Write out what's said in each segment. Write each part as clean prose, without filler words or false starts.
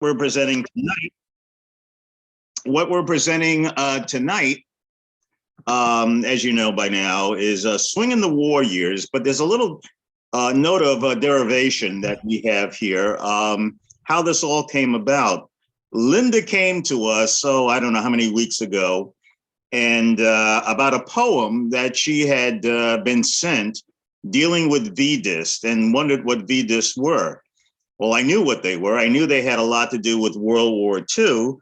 we're presenting tonight, tonight, as you know by now, is Swing in the War Years. But there's a little note of derivation that we have here, how this all came about. Linda came to us, so I don't know how many weeks ago, and about a poem that she had been sent dealing with VDIS, and wondered what VDIS were. Well, I knew what they were. I knew they had a lot to do with World War II.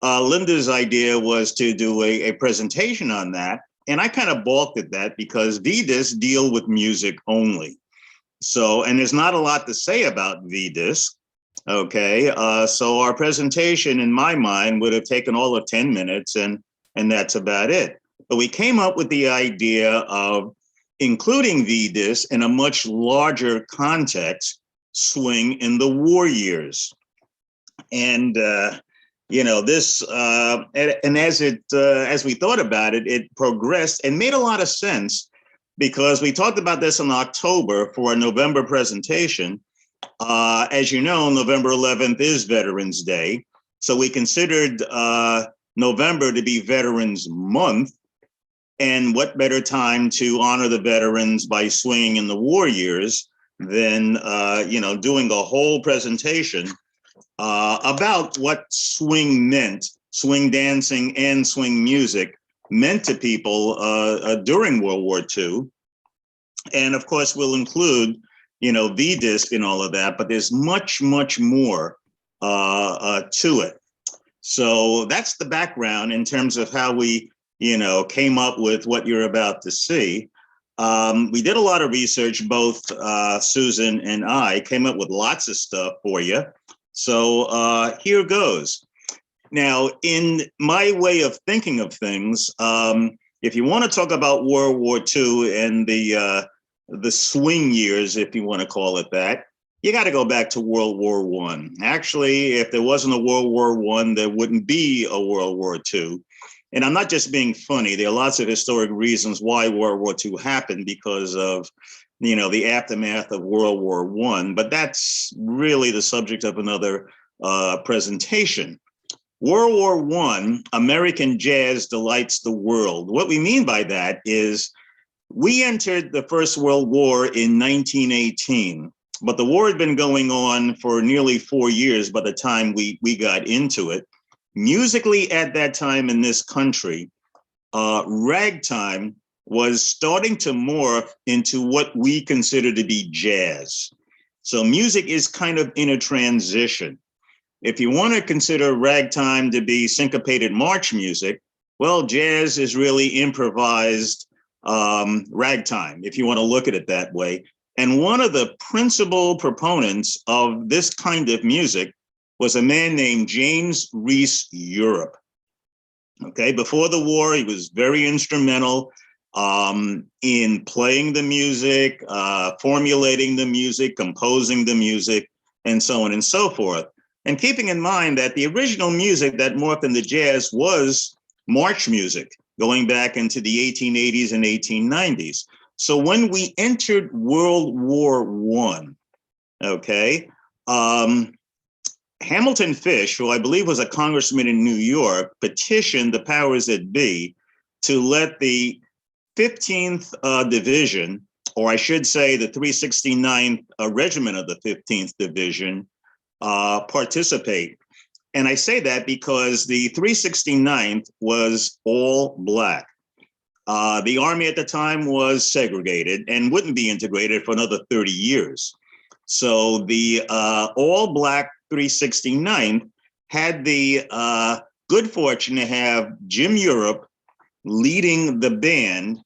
Linda's idea was to do a presentation on that. And I kind of balked at that because VDIS deal with music only. So, and there's not a lot to say about VDIS. Okay, so our presentation in my mind would have taken all of 10 minutes and that's about it. But we came up with the idea of including VDIS in a much larger context, swing in the war years. And, this, and as we thought about it, it progressed and made a lot of sense because we talked about this in October for a November presentation. As you know, November 11th is Veterans Day. So we considered November to be Veterans Month. And what better time to honor the veterans by swinging in the war years than, doing a whole presentation about what swing meant, swing dancing and swing music meant to people during World War II. And of course, we'll include, VDISC and all of that, but there's much, much more to it. So that's the background in terms of how we came up with what you're about to see. We did a lot of research, both Susan and I came up with lots of stuff for you. So here goes. Now, in my way of thinking of things, if you want to talk about World War II and the swing years, if you want to call it that, you got to go back to World War I. Actually, if there wasn't a World War I, there wouldn't be a World War II. And I'm not just being funny. There are lots of historic reasons why World War II happened because of, the aftermath of World War I. But that's really the subject of another presentation. World War I, American jazz delights the world. What we mean by that is we entered the First World War in 1918, but the war had been going on for nearly 4 years by the time we got into it. Musically at that time in this country, ragtime was starting to morph into what we consider to be jazz. So music is kind of in a transition. If you want to consider ragtime to be syncopated march music, well, jazz is really improvised ragtime, if you want to look at it that way. And one of the principal proponents of this kind of music was a man named James Reese Europe. Okay, before the war, he was very instrumental in playing the music, formulating the music, composing the music, and so on and so forth. And keeping in mind that the original music that morphed into jazz was march music, going back into the 1880s and 1890s. So when we entered World War I, okay, Hamilton Fish, who I believe was a congressman in New York, petitioned the powers that be to let the 15th Division, or I should say the 369th Regiment of the 15th Division, participate. And I say that because the 369th was all Black. The Army at the time was segregated and wouldn't be integrated for another 30 years. So the all Black 369th had the good fortune to have Jim Europe leading the band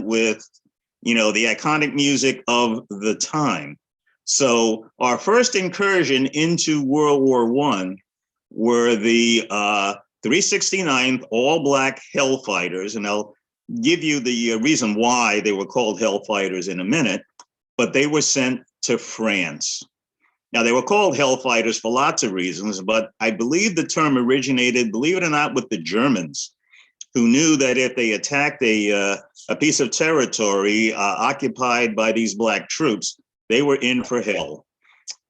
with, the iconic music of the time. So our first incursion into World War I were the 369th All Black Hellfighters, and I'll give you the reason why they were called Hellfighters in a minute, but they were sent to France. Now, they were called Hellfighters for lots of reasons, but I believe the term originated, believe it or not, with the Germans, who knew that if they attacked a piece of territory occupied by these Black troops, they were in for hell.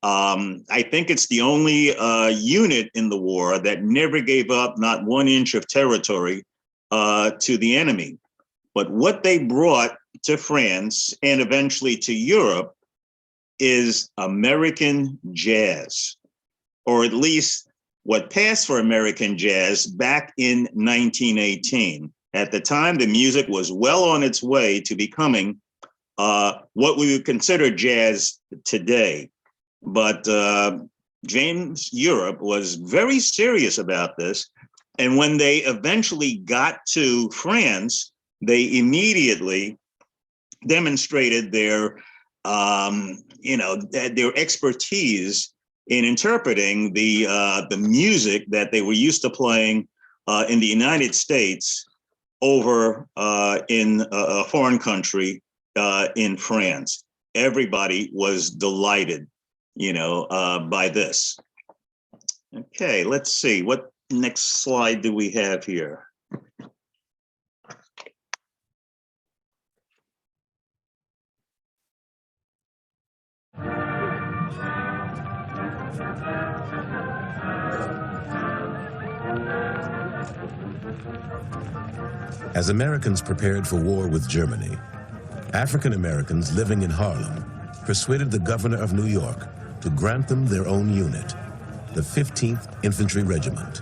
I think it's the only unit in the war that never gave up not 1 inch of territory to the enemy. But what they brought to France and eventually to Europe is American jazz, or at least what passed for American jazz back in 1918. At the time, the music was well on its way to becoming what we would consider jazz today. But James Europe was very serious about this. And when they eventually got to France, they immediately demonstrated their expertise in interpreting the music that they were used to playing in the United States over in a foreign country in France. Everybody was delighted, by this. Okay, let's see. What next slide do we have here? As Americans prepared for war with Germany, African Americans living in Harlem persuaded the governor of New York to grant them their own unit, the 15th Infantry Regiment.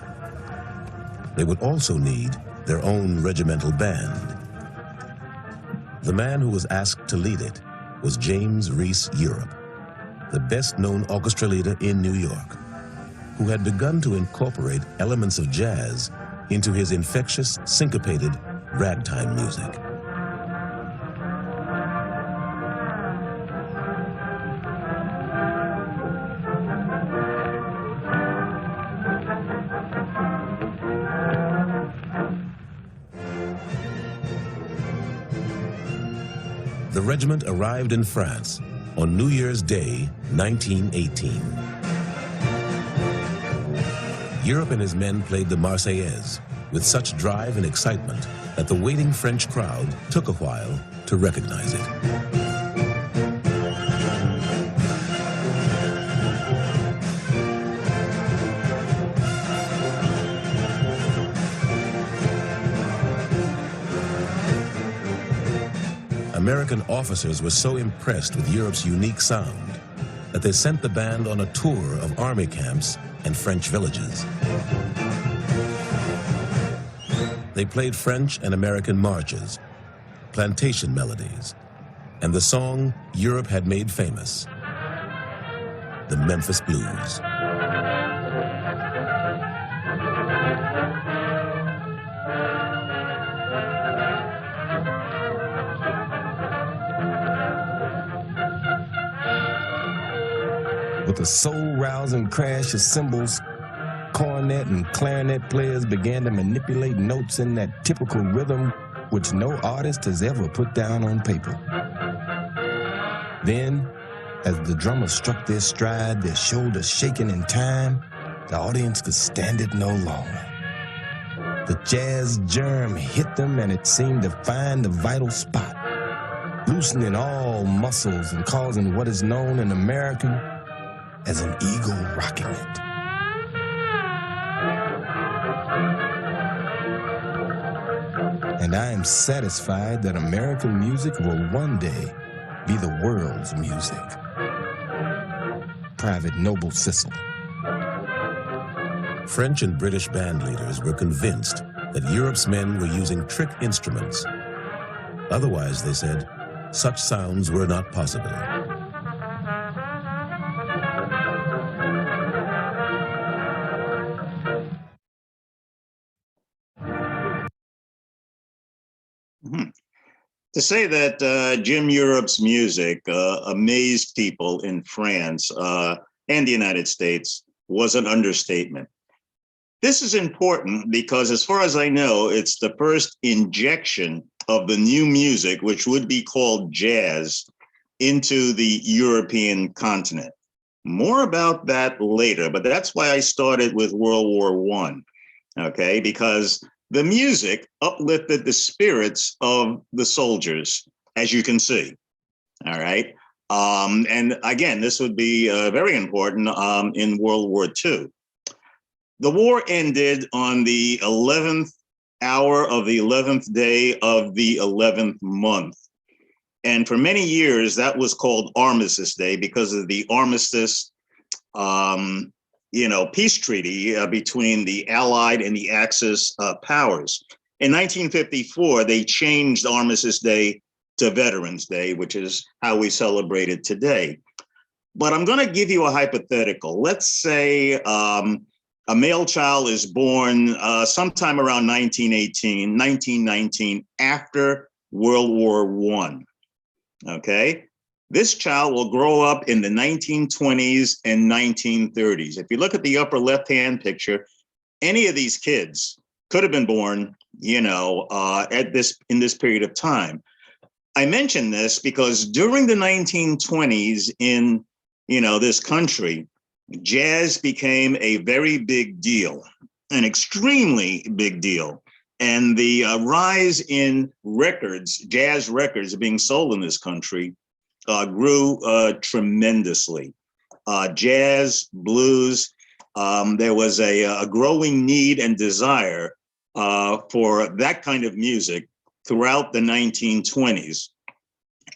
They would also need their own regimental band. The man who was asked to lead it was James Reese Europe, the best-known orchestra leader in New York, who had begun to incorporate elements of jazz into his infectious, syncopated ragtime music. The regiment arrived in France on New Year's Day, 1918. Europe and his men played the Marseillaise with such drive and excitement that the waiting French crowd took a while to recognize it. American officers were so impressed with Europe's unique sound that they sent the band on a tour of army camps and French villages. They played French and American marches, plantation melodies, and the song Europe had made famous, the Memphis Blues. With a soul-rousing crash of cymbals, cornet and clarinet players began to manipulate notes in that typical rhythm which no artist has ever put down on paper. Then, as the drummers struck their stride, their shoulders shaking in time, the audience could stand it no longer. The jazz germ hit them, and it seemed to find the vital spot, loosening all muscles and causing what is known in America as an eagle rocking it. And I am satisfied that American music will one day be the world's music. Private Noble Sissel. French and British band leaders were convinced that Europe's men were using trick instruments. Otherwise, they said, such sounds were not possible. To say that Jim Europe's music amazed people in France and the United States was an understatement. This is important because, as far as I know, it's the first injection of the new music, which would be called jazz, into the European continent. More about that later, but that's why I started with World War I, okay? Because the music uplifted the spirits of the soldiers, as you can see, all right? And again, this would be very important in World War II. The war ended on the 11th hour of the 11th day of the 11th month. And for many years, that was called Armistice Day because of the armistice, peace treaty between the Allied and the Axis powers. In 1954, they changed Armistice Day to Veterans Day, which is how we celebrate it today. But I'm going to give you a hypothetical. Let's say a male child is born sometime around 1918, 1919, after World War I. Okay, this child will grow up in the 1920s and 1930s. If you look at the upper left-hand picture, any of these kids could have been born, in this period of time. I mention this because during the 1920s in, this country, jazz became a very big deal, an extremely big deal. And the rise in records, jazz records being sold in this country grew tremendously. Jazz, blues, there was a growing need and desire for that kind of music throughout the 1920s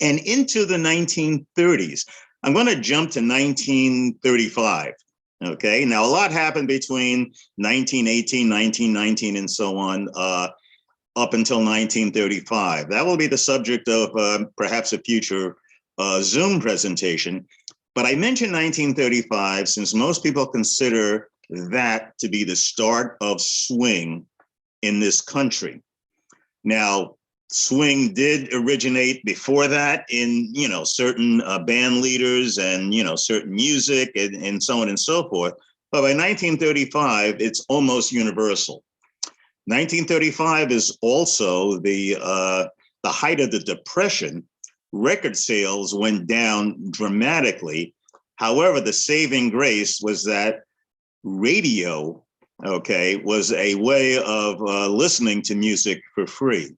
and into the 1930s. I'm going to jump to 1935. Okay, now a lot happened between 1918, 1919, and so on, up until 1935. That will be the subject of perhaps a future Zoom presentation. But I mentioned 1935 since most people consider that to be the start of swing in this country. Now, swing did originate before that in, certain band leaders and, certain music and so on and so forth. But by 1935, it's almost universal. 1935 is also the height of the Depression. Record sales went down dramatically. However, the saving grace was that radio, was a way of listening to music for free.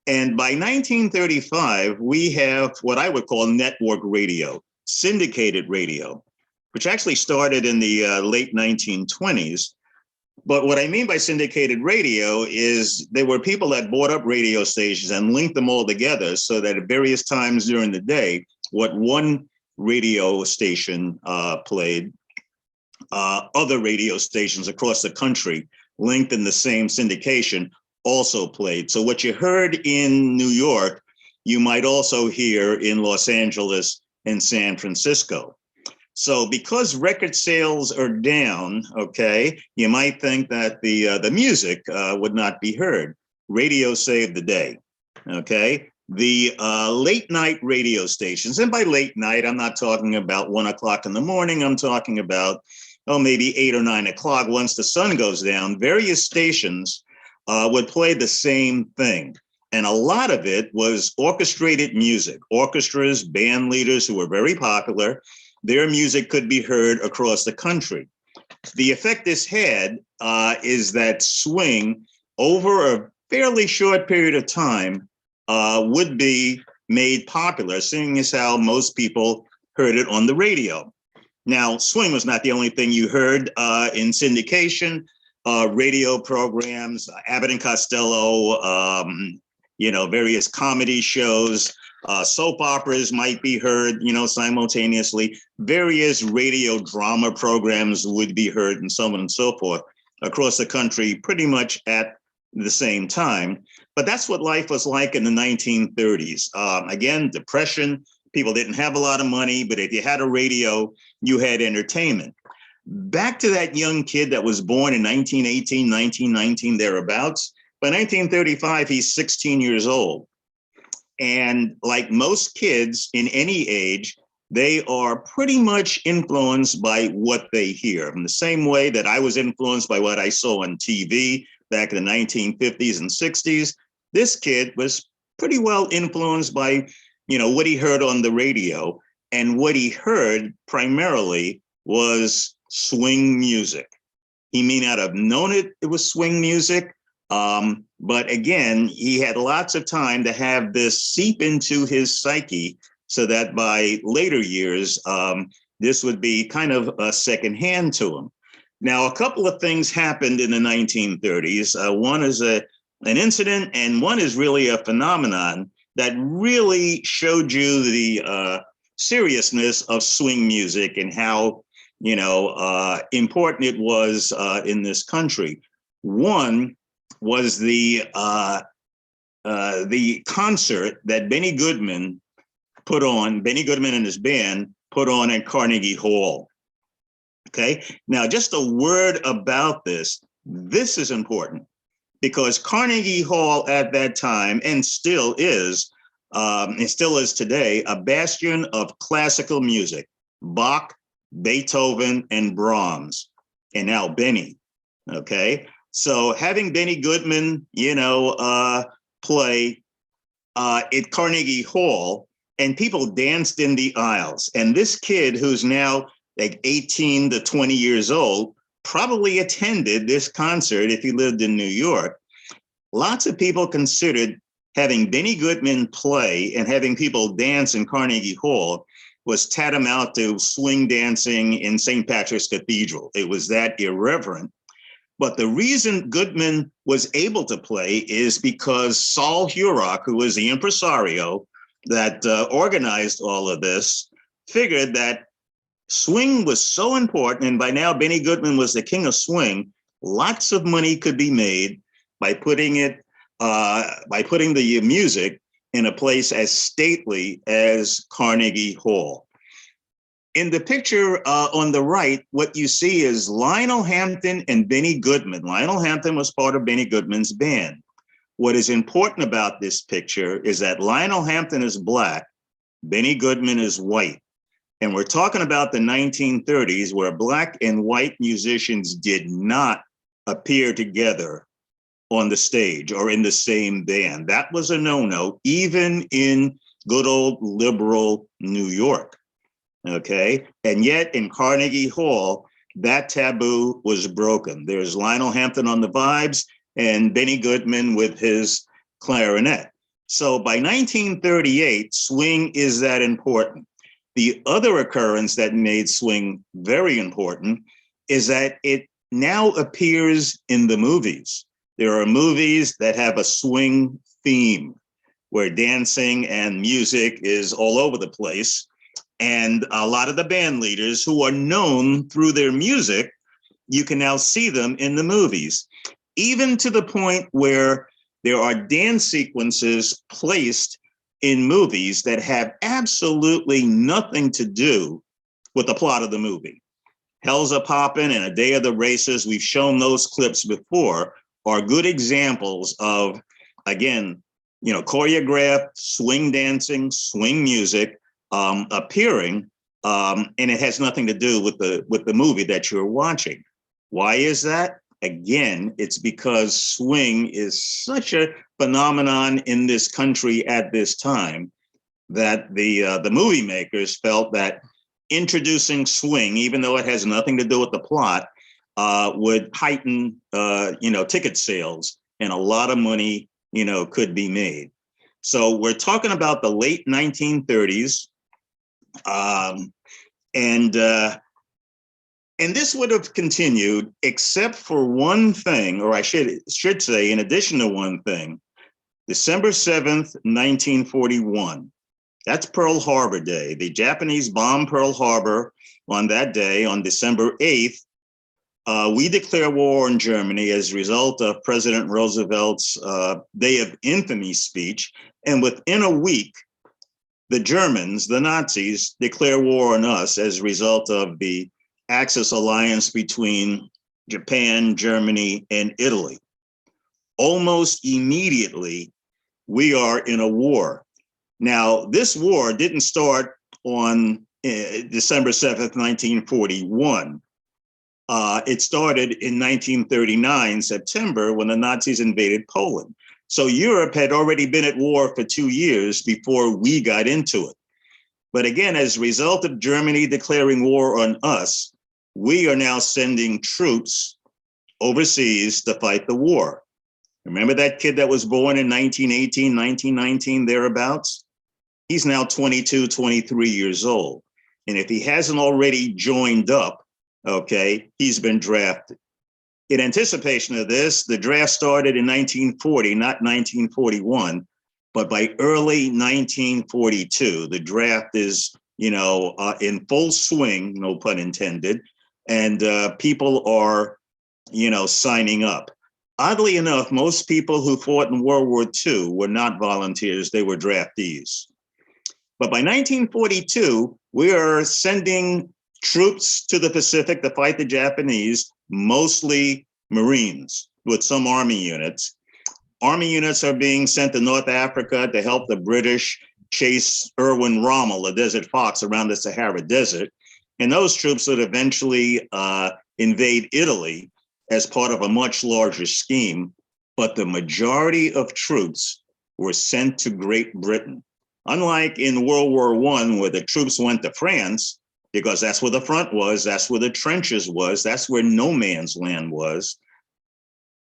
And by 1935, we have what I would call network radio, syndicated radio, which actually started in the late 1920s. But what I mean by syndicated radio is there were people that bought up radio stations and linked them all together so that at various times during the day, what one radio station played, other radio stations across the country linked in the same syndication also played. So what you heard in New York, you might also hear in Los Angeles and San Francisco. So because record sales are down, you might think that the music would not be heard. Radio saved the day, The late night radio stations, and by late night, I'm not talking about 1 o'clock in the morning. I'm talking about, maybe 8 or 9 o'clock once the sun goes down. Various stations would play the same thing. And a lot of it was orchestrated music, orchestras, band leaders who were very popular. Their music could be heard across the country. The effect this had is that swing over a fairly short period of time would be made popular, seeing as how most people heard it on the radio. Now, swing was not the only thing you heard in syndication. Radio programs, Abbott and Costello, various comedy shows, soap operas might be heard, simultaneously. Various radio drama programs would be heard and so on and so forth across the country pretty much at the same time. But that's what life was like in the 1930s. Again, Depression, people didn't have a lot of money, but if you had a radio, you had entertainment. Back to that young kid that was born in 1918, 1919, thereabouts. By 1935, he's 16 years old. And like most kids in any age, they are pretty much influenced by what they hear. In the same way that I was influenced by what I saw on TV back in the 1950s and 60s, this kid was pretty well influenced by, what he heard on the radio. And what he heard primarily was swing music. He may not have known it was swing music, but again, he had lots of time to have this seep into his psyche so that by later years, this would be kind of a secondhand to him. Now, a couple of things happened in the 1930s. One is an incident, and one is really a phenomenon that really showed you the seriousness of swing music and how, important it was in this country. One was the concert that Benny Goodman and his band put on at Carnegie Hall. Okay, now just a word about this. This is important because Carnegie Hall at that time, and still is today, a bastion of classical music, Bach, Beethoven, and Brahms, and now Benny. Okay, so having Benny Goodman, play at Carnegie Hall, and people danced in the aisles. And this kid, who's now like 18 to 20 years old, probably attended this concert if he lived in New York. Lots of people considered having Benny Goodman play and having people dance in Carnegie Hall was tantamount to swing dancing in St. Patrick's Cathedral. It was that irreverent. But the reason Goodman was able to play is because Saul Hurok, who was the impresario that organized all of this, figured that swing was so important, and by now Benny Goodman was the king of swing. Lots of money could be made by putting the music in a place as stately as Carnegie Hall. In the picture on the right, what you see is Lionel Hampton and Benny Goodman. Lionel Hampton was part of Benny Goodman's band. What is important about this picture is that Lionel Hampton is black, Benny Goodman is white. And we're talking about the 1930s, where black and white musicians did not appear together on the stage or in the same band. That was a no-no, even in good old liberal New York. Okay, and yet in Carnegie Hall, that taboo was broken. There's Lionel Hampton on the vibes and Benny Goodman with his clarinet. So by 1938, swing is that important. The other occurrence that made swing very important is that it now appears in the movies. There are movies that have a swing theme where dancing and music is all over the place. And a lot of the band leaders who are known through their music, you can now see them in the movies, even to the point where there are dance sequences placed in movies that have absolutely nothing to do with the plot of the movie. Hell's a Poppin' and A Day of the Races, we've shown those clips before, are good examples of, again, choreographed swing dancing, swing music, appearing, and it has nothing to do with the movie that you're watching. Why is that? Again, it's because swing is such a phenomenon in this country at this time that the movie makers felt that introducing swing, even though it has nothing to do with the plot, would heighten ticket sales, and a lot of money could be made. So we're talking about the late 1930s. And this would have continued except for one thing, or I should say, in addition to one thing. December 7th, 1941. That's Pearl Harbor Day. The Japanese bombed Pearl Harbor on that day, on December 8th. We declare war on Germany as a result of President Roosevelt's Day of Infamy speech. And within a week, the Germans, the Nazis, declare war on us as a result of the Axis alliance between Japan, Germany, and Italy. Almost immediately, we are in a war. Now, this war didn't start on December 7th, 1941. It started in 1939, September, when the Nazis invaded Poland. So Europe had already been at war for 2 years before we got into it. But again, as a result of Germany declaring war on us, we are now sending troops overseas to fight the war. Remember that kid that was born in 1918, 1919, thereabouts? He's now 22, 23 years old. And if he hasn't already joined up, okay, he's been drafted. In anticipation of this, the draft started in 1940, not 1941, but by early 1942, the draft is, in full swing, no pun intended, and people are, signing up. Oddly enough, most people who fought in World War II were not volunteers, they were draftees. But by 1942, we are sending troops to the Pacific to fight the Japanese, mostly Marines with some Army units. Army units are being sent to North Africa to help the British chase Erwin Rommel, a desert fox, around the Sahara Desert. And those troops would eventually invade Italy as part of a much larger scheme. But the majority of troops were sent to Great Britain. Unlike in World War I, where the troops went to France, because that's where the front was, that's where the trenches was, that's where no man's land was.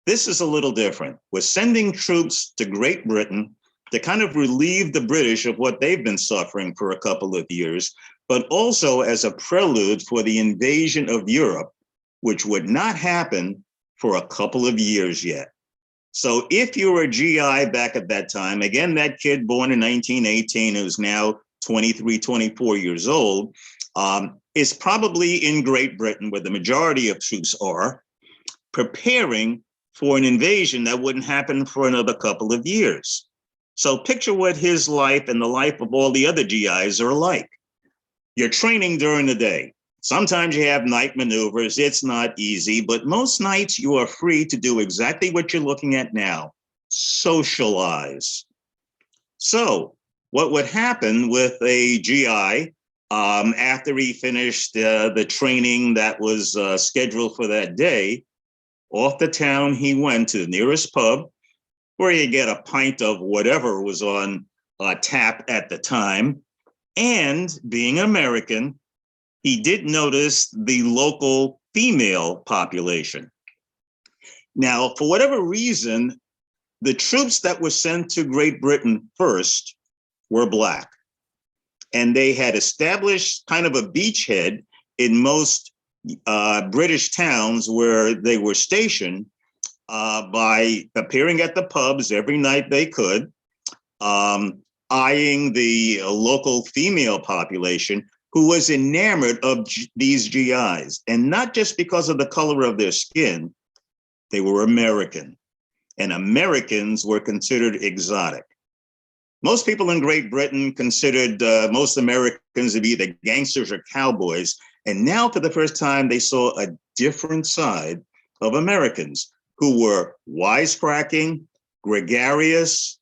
This is a little different. We're sending troops to Great Britain to kind of relieve the British of what they've been suffering for a couple of years, but also as a prelude for the invasion of Europe, which would not happen for a couple of years yet. So if you were a GI back at that time, again, that kid born in 1918, who's now 23, 24 years old, is probably in Great Britain, where the majority of troops are, preparing for an invasion that wouldn't happen for another couple of years. So picture what his life and the life of all the other GIs are like. You're training during the day. Sometimes you have night maneuvers. It's not easy, but most nights you are free to do exactly what you're looking at now, socialize. So what would happen with a GI after he finished the training that was scheduled for that day? Off the town he went to the nearest pub, where you get a pint of whatever was on tap at the time. And being American, he did notice the local female population. Now, for whatever reason, the troops that were sent to Great Britain first were Black. And they had established kind of a beachhead in most British towns where they were stationed by appearing at the pubs every night they could, eyeing the local female population who was enamored of these GIs. And not just because of the color of their skin, they were American. And Americans were considered exotic. Most people in Great Britain considered most Americans to be the gangsters or cowboys. And now for the first time, they saw a different side of Americans who were wisecracking, gregarious,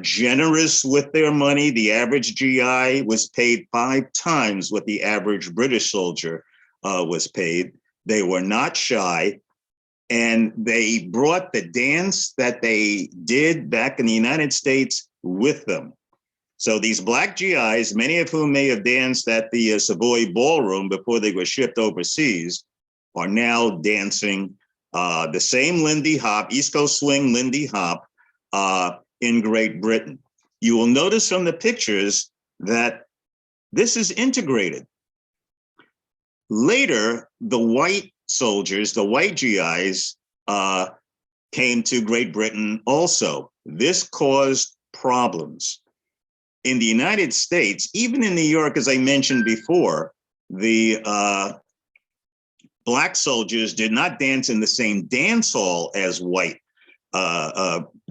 generous with their money. The average GI was paid 5 times what the average British soldier was paid. They were not shy. And they brought the dance that they did back in the United States with them. So these Black GIs, many of whom may have danced at the Savoy Ballroom before they were shipped overseas, are now dancing the same Lindy Hop, East Coast Swing Lindy Hop in Great Britain. You will notice from the pictures that this is integrated. Later, the white soldiers, the white GIs, came to Great Britain also. This caused problems. In the United States, even in New York, as I mentioned before, the Black soldiers did not dance in the same dance hall as white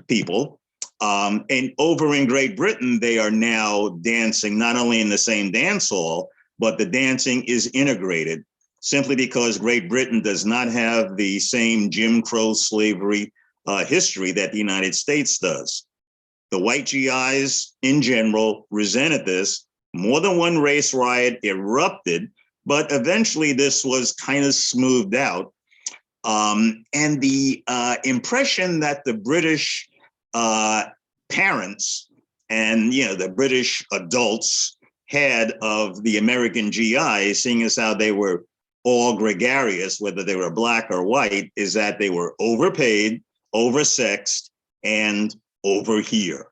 people. And over in Great Britain, they are now dancing not only in the same dance hall, but the dancing is integrated simply because Great Britain does not have the same Jim Crow slavery history that the United States does. The white GIs in general resented this. More than one race riot erupted, but eventually this was kind of smoothed out. And the impression that the British parents and the British adults had of the American GIs, seeing as how they were all gregarious, whether they were Black or white, is that they were overpaid, oversexed, and over here.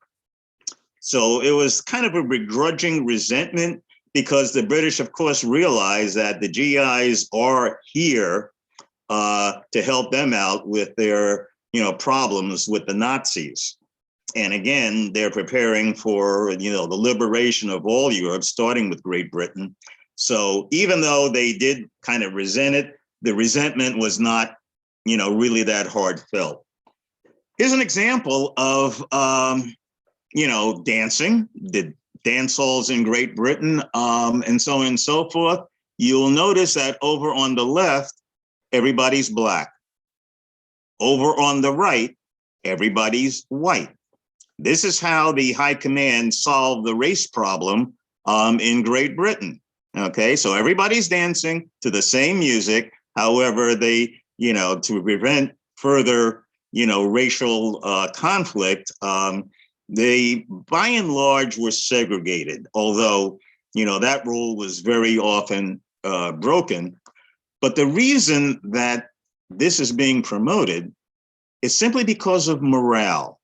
So it was kind of a begrudging resentment because the British, of course, realized that the GIs are here to help them out with their, problems with the Nazis. And again, they're preparing for, the liberation of all Europe, starting with Great Britain. So even though they did kind of resent it, the resentment was not, really that heartfelt. Here's an example of, dancing, the dance halls in Great Britain, and so on and so forth. You'll notice that over on the left, everybody's black. Over on the right, everybody's white. This is how the High Command solved the race problem in Great Britain. Okay, so everybody's dancing to the same music. However, they, to prevent further, racial conflict, they, by and large, were segregated, although, that rule was very often broken. But the reason that this is being promoted is simply because of morale.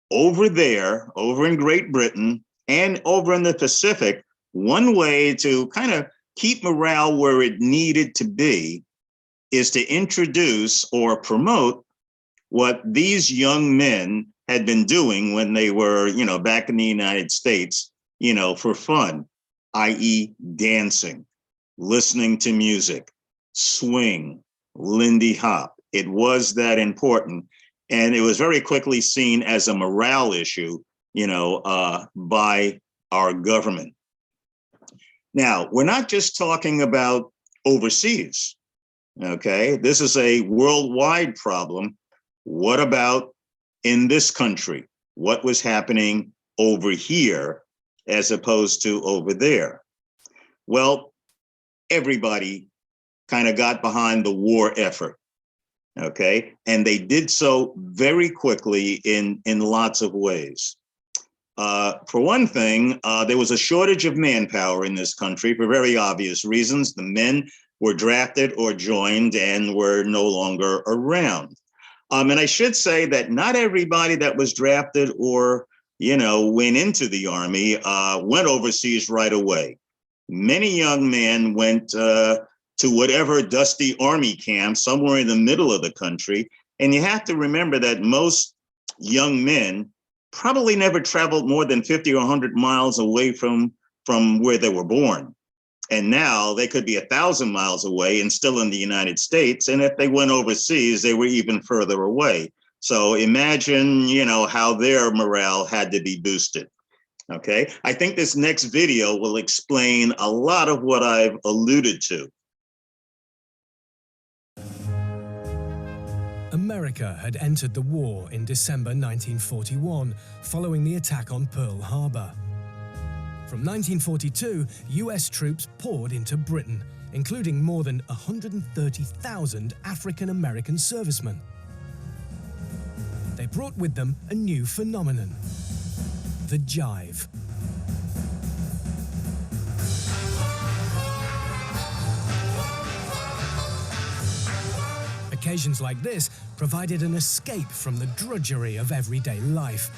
Over there, over in Great Britain and over in the Pacific, one way to kind of keep morale where it needed to be is to introduce or promote what these young men had been doing when they were, back in the United States, for fun, i.e. dancing, listening to music, swing, Lindy Hop. It was that important. And it was very quickly seen as a morale issue, by our government. Now, we're not just talking about overseas, okay? This is a worldwide problem. What about in this country? What was happening over here as opposed to over there? Well, everybody kind of got behind the war effort, okay? And they did so very quickly in lots of ways. For one thing, there was a shortage of manpower in this country for very obvious reasons. The men were drafted or joined and were no longer around. And I should say that not everybody that was drafted or, went into the army went overseas right away. Many young men went to whatever dusty army camp somewhere in the middle of the country. And you have to remember that most young men probably never traveled more than 50 or 100 miles away from where they were born. And now they could be 1,000 miles away and still in the United States. And if they went overseas, they were even further away. So imagine, how their morale had to be boosted. Okay, I think this next video will explain a lot of what I've alluded to. America had entered the war in December 1941, following the attack on Pearl Harbor. From 1942, US troops poured into Britain, including more than 130,000 African-American servicemen. They brought with them a new phenomenon, the jive. Occasions like this provided an escape from the drudgery of everyday life,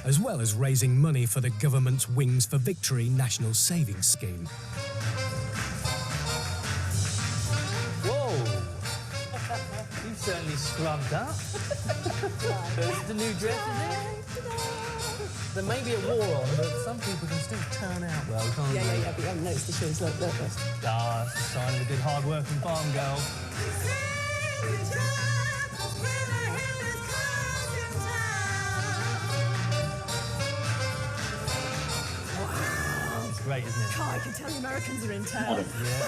as well as raising money for the government's Wings for Victory National Savings Scheme. Whoa! You've certainly scrubbed up. There's the new dress, is it? There may be a war on, but some people can still turn out well, can't they? Yeah, but you haven't noticed the shoes. Look. Ah, that's a sign of a good hard-working farm girl. It's great, isn't it? God, I can tell the Americans are in town. Yeah.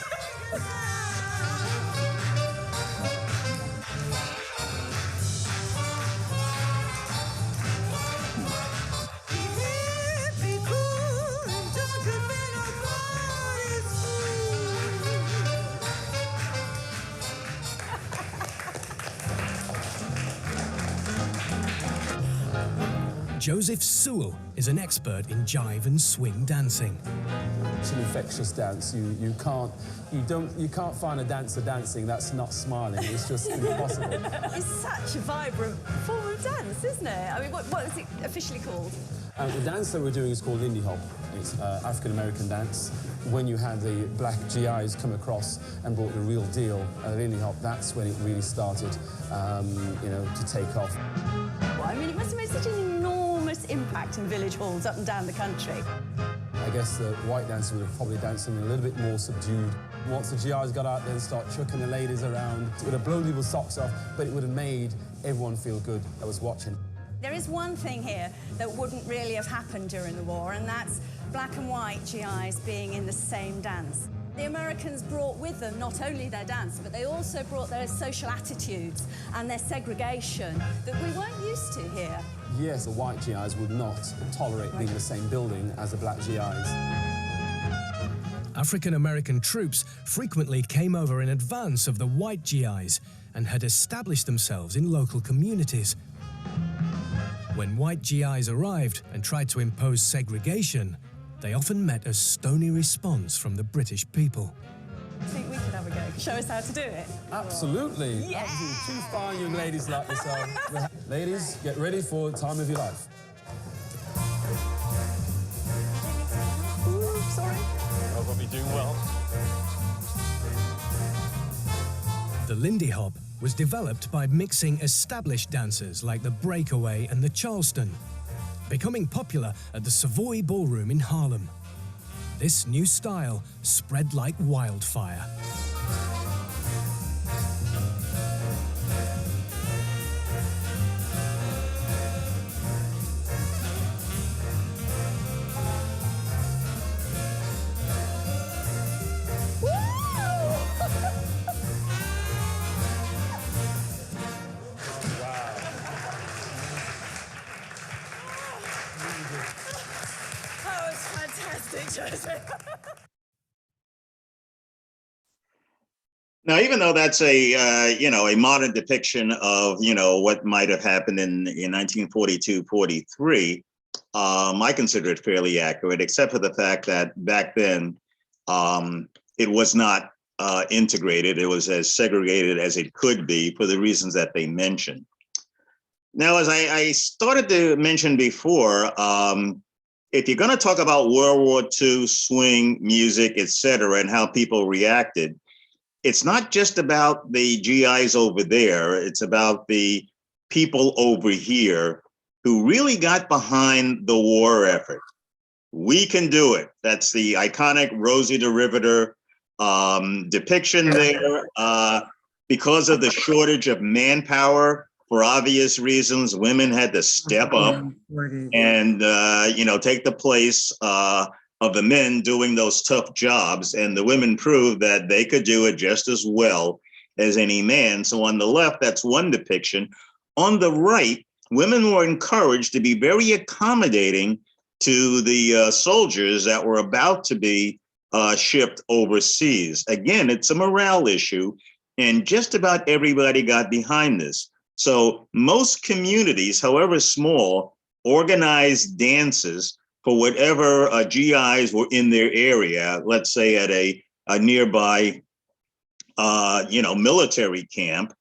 Joseph Sewell is an expert in jive and swing dancing. It's an infectious dance. You can't find a dancer dancing that's not smiling. It's just impossible. It's such a vibrant form of dance, isn't it? I mean, what is it officially called? The dance that we're doing is called Lindy Hop. It's African-American dance. When you had the black GIs come across and brought the real deal, Lindy Hop, that's when it really started, you know, to take off. Well, I mean, it must have made such an enormous impact in village halls up and down the country. I guess the white dancers would have probably danced something a little bit more subdued. Once the GIs got out there and started chucking the ladies around, it would have blown people's socks off, but it would have made everyone feel good that was watching. There is one thing here that wouldn't really have happened during the war, and that's black and white GIs being in the same dance. The Americans brought with them not only their dance, but they also brought their social attitudes and their segregation that we weren't used to here. Yes, the white GIs would not tolerate being in the same building as the black GIs. African-American troops frequently came over in advance of the white GIs and had established themselves in local communities. When white GIs arrived and tried to impose segregation, they often met a stony response from the British people. I think we could have a go. Show us how to do it. Absolutely. Yeah. Absolutely. Two fine young ladies like yourself. Ladies, get ready for the time of your life. Ooh, sorry. I'll probably do well. The Lindy Hop was developed by mixing established dancers like the Breakaway and the Charleston, becoming popular at the Savoy Ballroom in Harlem. This new style spread like wildfire. That was fantastic, Joseph. Now, even though that's a a modern depiction of what might have happened in 1942-43, I consider it fairly accurate, except for the fact that back then it was not integrated. It was as segregated as it could be for the reasons that they mentioned. Now, as I started to mention before, if you're going to talk about World War II swing music, etc., and how people reacted, it's not just about the GIs over there. It's about the people over here who really got behind the war effort. We can do it. That's the iconic Rosie the Riveter depiction there. Because of the shortage of manpower, for obvious reasons, women had to step up and take the place of the men doing those tough jobs, and the women proved that they could do it just as well as any man. So on the left, that's one depiction. On the right, women were encouraged to be very accommodating to the soldiers that were about to be shipped overseas. Again, it's a morale issue, and just about everybody got behind this. So most communities, however small, organized dances for whatever GIs were in their area, let's say at a nearby, military camp.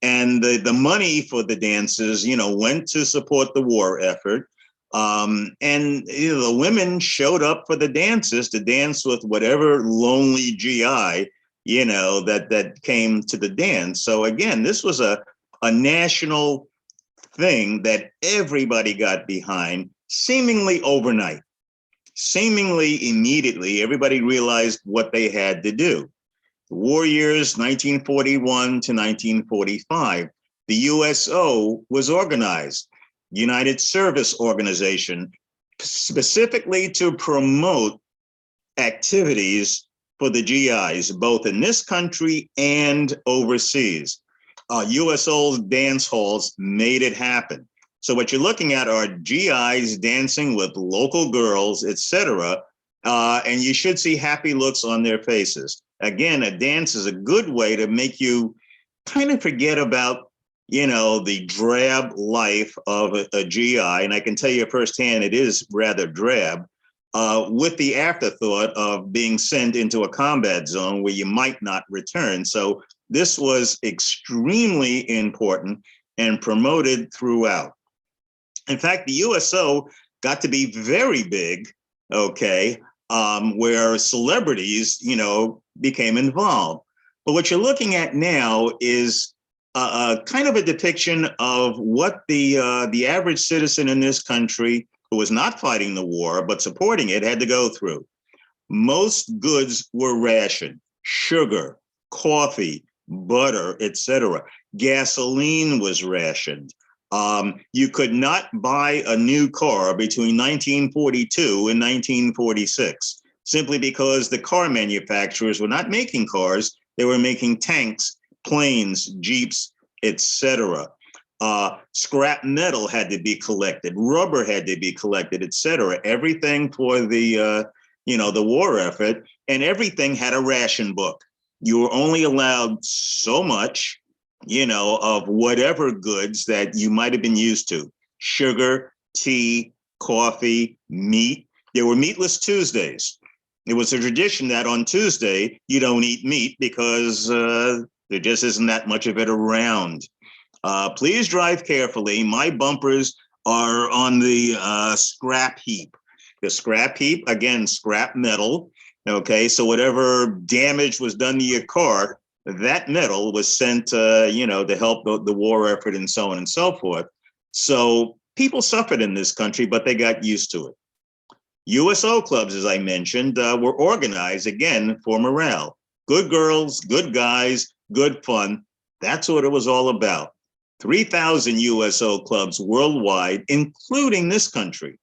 And the money for the dances, went to support the war effort. And the women showed up for the dances to dance with whatever lonely GI, that came to the dance. So again, this was a national thing that everybody got behind, seemingly overnight, seemingly immediately. Everybody realized what they had to do. The war years, 1941 to 1945, the USO was organized, United Service Organization, specifically to promote activities for the GIs, both in this country and overseas. USO's dance halls made it happen. So what you're looking at are GIs dancing with local girls, etc., and you should see happy looks on their faces. Again, a dance is a good way to make you kind of forget about, the drab life of a GI. And I can tell you firsthand, it is rather drab, with the afterthought of being sent into a combat zone where you might not return. So this was extremely important and promoted throughout. In fact, the USO got to be very big, okay, where celebrities, became involved. But what you're looking at now is kind of a depiction of what the average citizen in this country who was not fighting the war but supporting it had to go through. Most goods were rationed: sugar, coffee, butter, etc. Gasoline was rationed. You could not buy a new car between 1942 and 1946 simply because the car manufacturers were not making cars; they were making tanks, planes, jeeps, etc. Scrap metal had to be collected, rubber had to be collected, etc. Everything for the war effort, and everything had a ration book. You were only allowed so much, of whatever goods that you might have been used to: sugar, tea, coffee, meat. There were meatless Tuesdays. It was a tradition that on Tuesday you don't eat meat because there just isn't that much of it around. Please drive carefully. My bumpers are on the scrap heap. The scrap heap, again, scrap metal. Okay, so whatever damage was done to your car, that metal was sent, to help the war effort and so on and so forth. So people suffered in this country, but they got used to it. USO clubs, as I mentioned, were organized, again, for morale. Good girls, good guys, good fun. That's what it was all about. 3,000 USO clubs worldwide, including this country.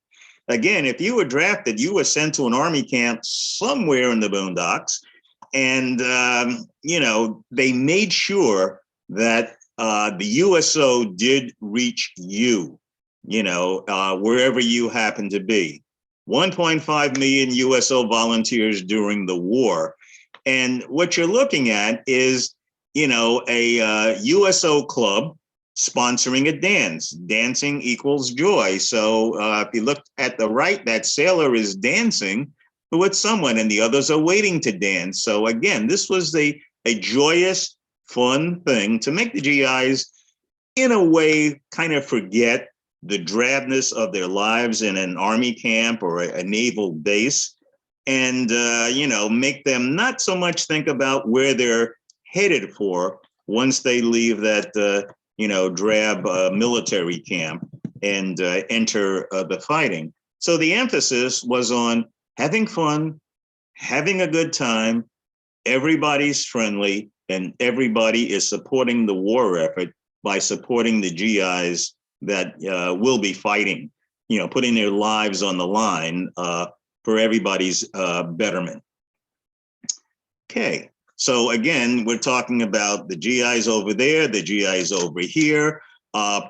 Again, if you were drafted, you were sent to an army camp somewhere in the boondocks. And, they made sure that the USO did reach you, wherever you happen to be. 1.5 million USO volunteers during the war. And what you're looking at is, a USO club sponsoring a dance. Dancing equals joy. So if you look at the right, that sailor is dancing with someone and the others are waiting to dance. So again, this was a joyous, fun thing to make the GIs, in a way, kind of forget the drabness of their lives in an army camp or a naval base, and, make them not so much think about where they're headed for once they leave that, drab military camp and enter the fighting. So the emphasis was on having fun, having a good time, everybody's friendly, and everybody is supporting the war effort by supporting the GIs that will be fighting, putting their lives on the line for everybody's betterment. Okay, so again, we're talking about the GIs over there, the GIs over here.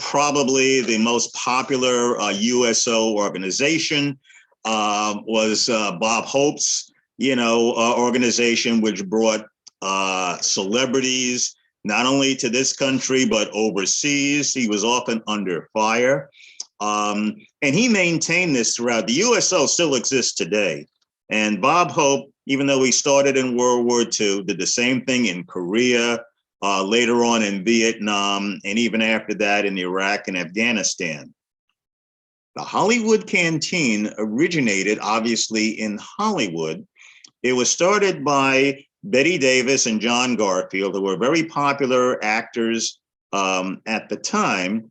Probably the most popular USO organization was Bob Hope's, organization, which brought celebrities not only to this country, but overseas. He was often under fire. And he maintained this throughout. The USO still exists today. And Bob Hope, even though he started in World War II, did the same thing in Korea, later on in Vietnam, and even after that in Iraq and Afghanistan. The Hollywood Canteen originated, obviously, in Hollywood. It was started by Betty Davis and John Garfield, who were very popular actors at the time.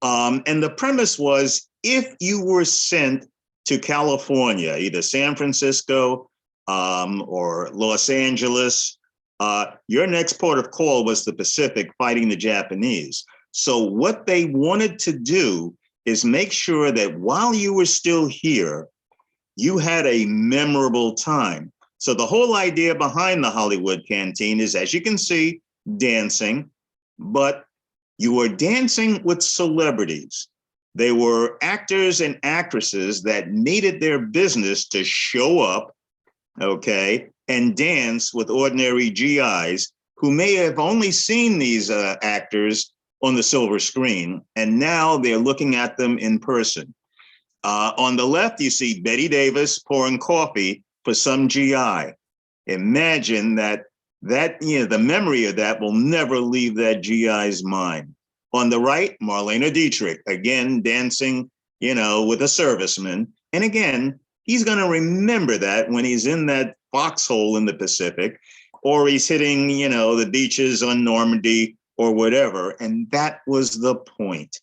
And the premise was, if you were sent to California, either San Francisco or Los Angeles, your next port of call was the Pacific, fighting the Japanese. So what they wanted to do is make sure that while you were still here, you had a memorable time. So the whole idea behind the Hollywood Canteen is, as you can see, dancing, but you were dancing with celebrities. They were actors and actresses that made it their business to show up, okay, and dance with ordinary GIs who may have only seen these actors on the silver screen, and now they're looking at them in person. On the left, you see Betty Davis pouring coffee for some GI. Imagine that the memory of that will never leave that GI's mind. On the right, Marlene Dietrich, again, dancing, with a serviceman. And again, he's going to remember that when he's in that foxhole in the Pacific, or he's hitting, the beaches on Normandy or whatever. And that was the point.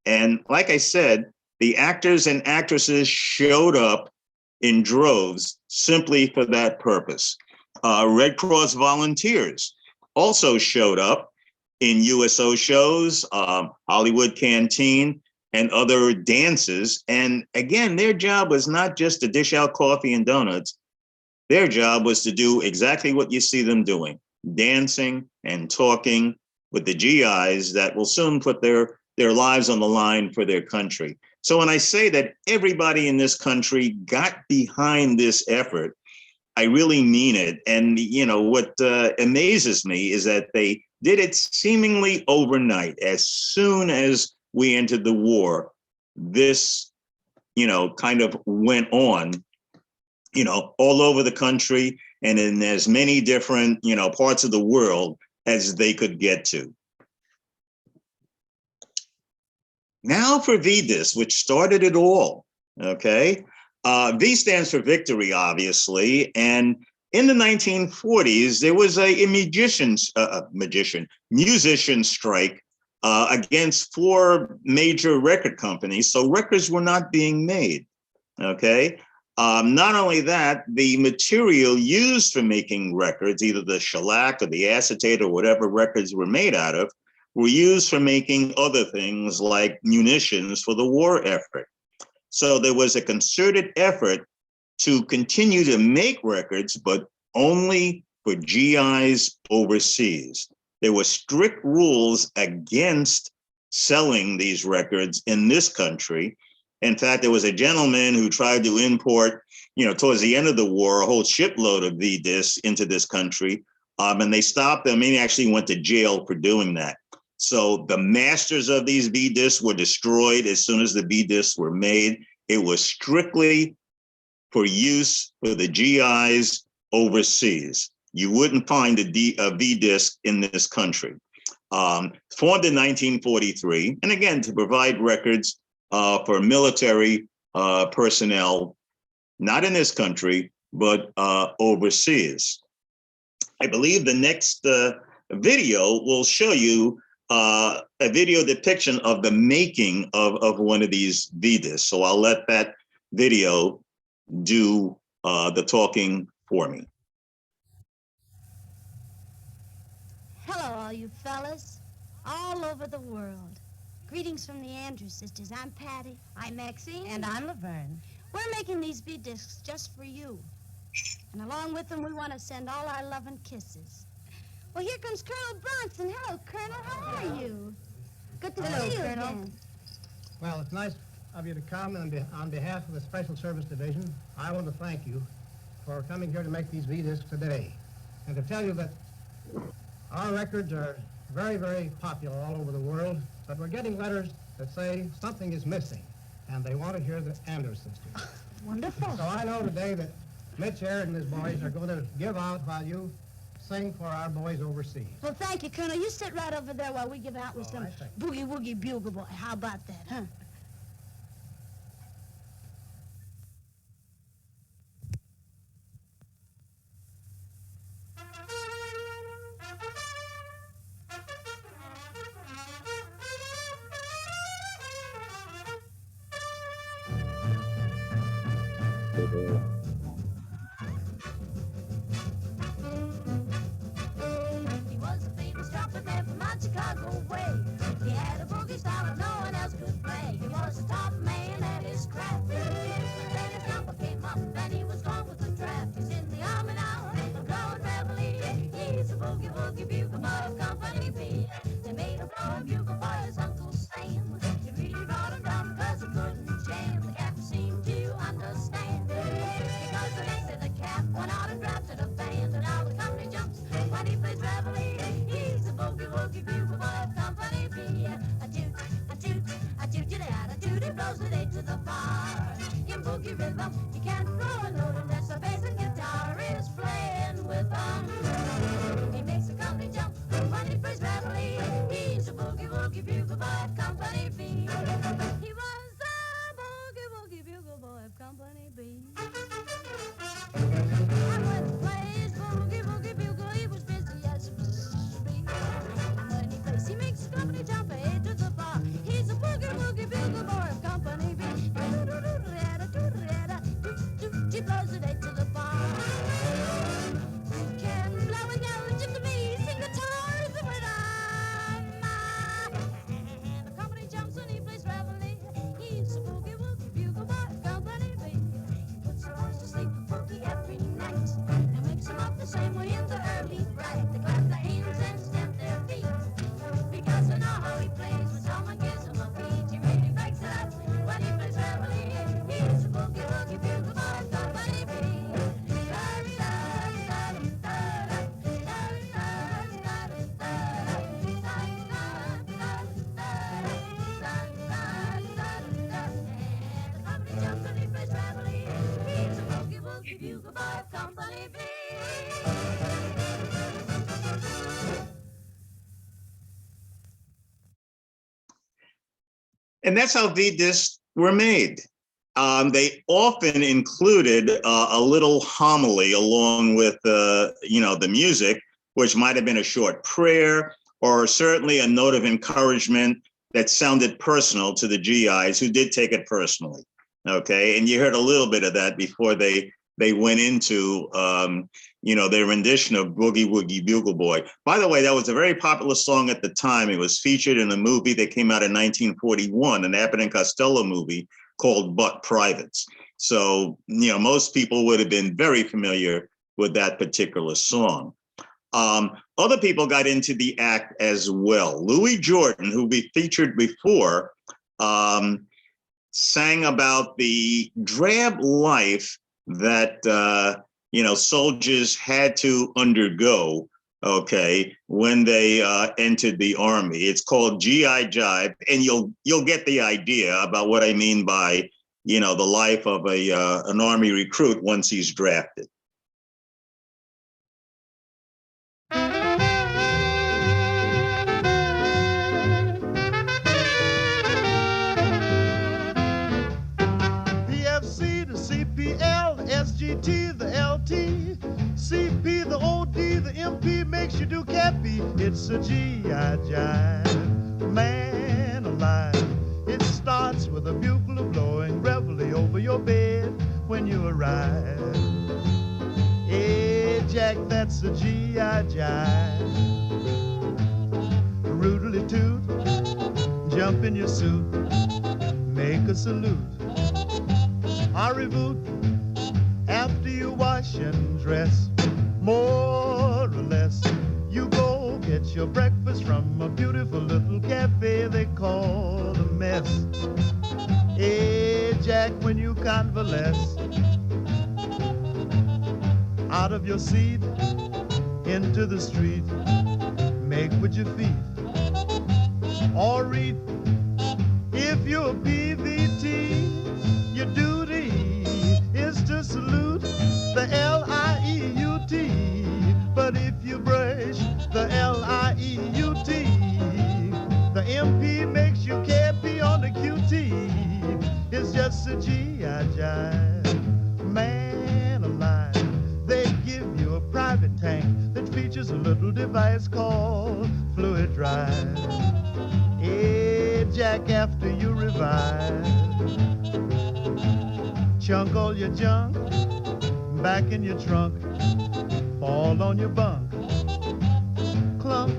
And like I said, the actors and actresses showed up in droves simply for that purpose. Red Cross volunteers also showed up in USO shows, Hollywood Canteen, and other dances. And again, their job was not just to dish out coffee and donuts. Their job was to do exactly what you see them doing, dancing and talking with the GIs that will soon put their lives on the line for their country. So when I say that everybody in this country got behind this effort, I really mean it. And, what amazes me is that they did it seemingly overnight. As soon as we entered the war, this, kind of went on, all over the country and in as many different, parts of the world as they could get to. Now for VDIS, which started it all, okay? V stands for victory, obviously. And in the 1940s, there was a musician strike against 4 major record companies. So records were not being made, okay? Not only that, the material used for making records, either the shellac or the acetate or whatever records were made out of, were used for making other things like munitions for the war effort. So there was a concerted effort to continue to make records, but only for GIs overseas. There were strict rules against selling these records in this country. In fact, there was a gentleman who tried to import, towards the end of the war, a whole shipload of VDIS into this country, and they stopped him, and he actually went to jail for doing that. So the masters of these VDIS were destroyed as soon as the VDIS were made. It was strictly for use for the GIs overseas. You wouldn't find a VDIS in this country. Formed in 1943, and again, to provide records for military personnel, not in this country, but overseas. I believe the next video will show you a video depiction of the making of one of these VDIS. So I'll let that video do the talking for me. Hello, all you fellas, all over the world. Greetings from the Andrews sisters. I'm Patty. I'm Maxine. And I'm Laverne. We're making these V-discs just for you. And along with them, we want to send all our love and kisses. Well, here comes Colonel Bronson. Hello, Colonel. How are you? Good to see you again. Well, it's nice of you to come, and on behalf of the Special Service Division, I want to thank you for coming here to make these V-discs today, and to tell you that our records are very, very popular all over the world, but we're getting letters that say something is missing, and they want to hear the Andrews sisters. Wonderful. So I know today that Mitch Aird and his boys are going to give out while you sing for our boys overseas. Well, thank you, Colonel. You sit right over there while we give out with some boogie-woogie bugle boy. How about that, huh? He was a famous trumpet man from out Chicago way. He had a boogie style that no one else could play. He was a top man at his craft. Then his number came up and he was gone with the draft. He's in the army now, blowing reveille. He's a boogie woogie bugle boy of Company B. They made a blowing bugle for his Uncle Sam. He really brought him down because he couldn't jam. The captain seemed to understand. Because the next day the cap went out and drafted a band. And now the company jumps when he plays reveille. He's a boogie woogie bugle boy of Company B. A toot, a toot, a toot, a toot, he blows the day to the bar. In boogie rhythm, you can't blow a note unless the bass and guitar is playing with them. He makes the company jump when he plays reveille. He's a boogie woogie bugle boy of Company B. He was a know how he plays. When someone gives him a beat, he really breaks it up. When he plays reveille, he's a boogie woogie bugle boy company beat. And that's how V-discs were made. They often included a little homily along with, the music, which might have been a short prayer or certainly a note of encouragement that sounded personal to the GIs who did take it personally. Okay, and you heard a little bit of that before they went into, their rendition of Boogie Woogie Bugle Boy. By the way, that was a very popular song at the time. It was featured in a movie that came out in 1941, an Abbott and Costello movie called Buck Privates. So, most people would have been very familiar with that particular song. Other people got into the act as well. Louis Jordan, who we featured before, sang about the drab life that, soldiers had to undergo, okay, when they entered the Army. It's called GI Jive, and you'll get the idea about what I mean by, the life of an Army recruit once he's drafted. PFC, the CPL, the SGT, the LT, CP, the OD, the MP makes you do cappy. It's a GI jive, man alive. It starts with a bugle blowing reveille over your bed when you arrive. Hey, Jack, that's a GI jive. Roodly toot, jump in your suit, make a salute. Arrivoot, after you wash and dress, more or less, you go get your breakfast from a beautiful little cafe they call the Mess. Hey, Jack, when you convalesce, out of your seat, into the street, make with your feet, or read. If you're PVT, your duty is to salute the L-I-E-U-T. But if you brush the L-I-E-U-T, the MP makes you KP on the QT. It's just a GI jive, man alive. They give you a private tank that features a little device called fluid drive. Hey, Jack, after you revive, chunk all your junk back in your trunk, fall on your bunk, clunk.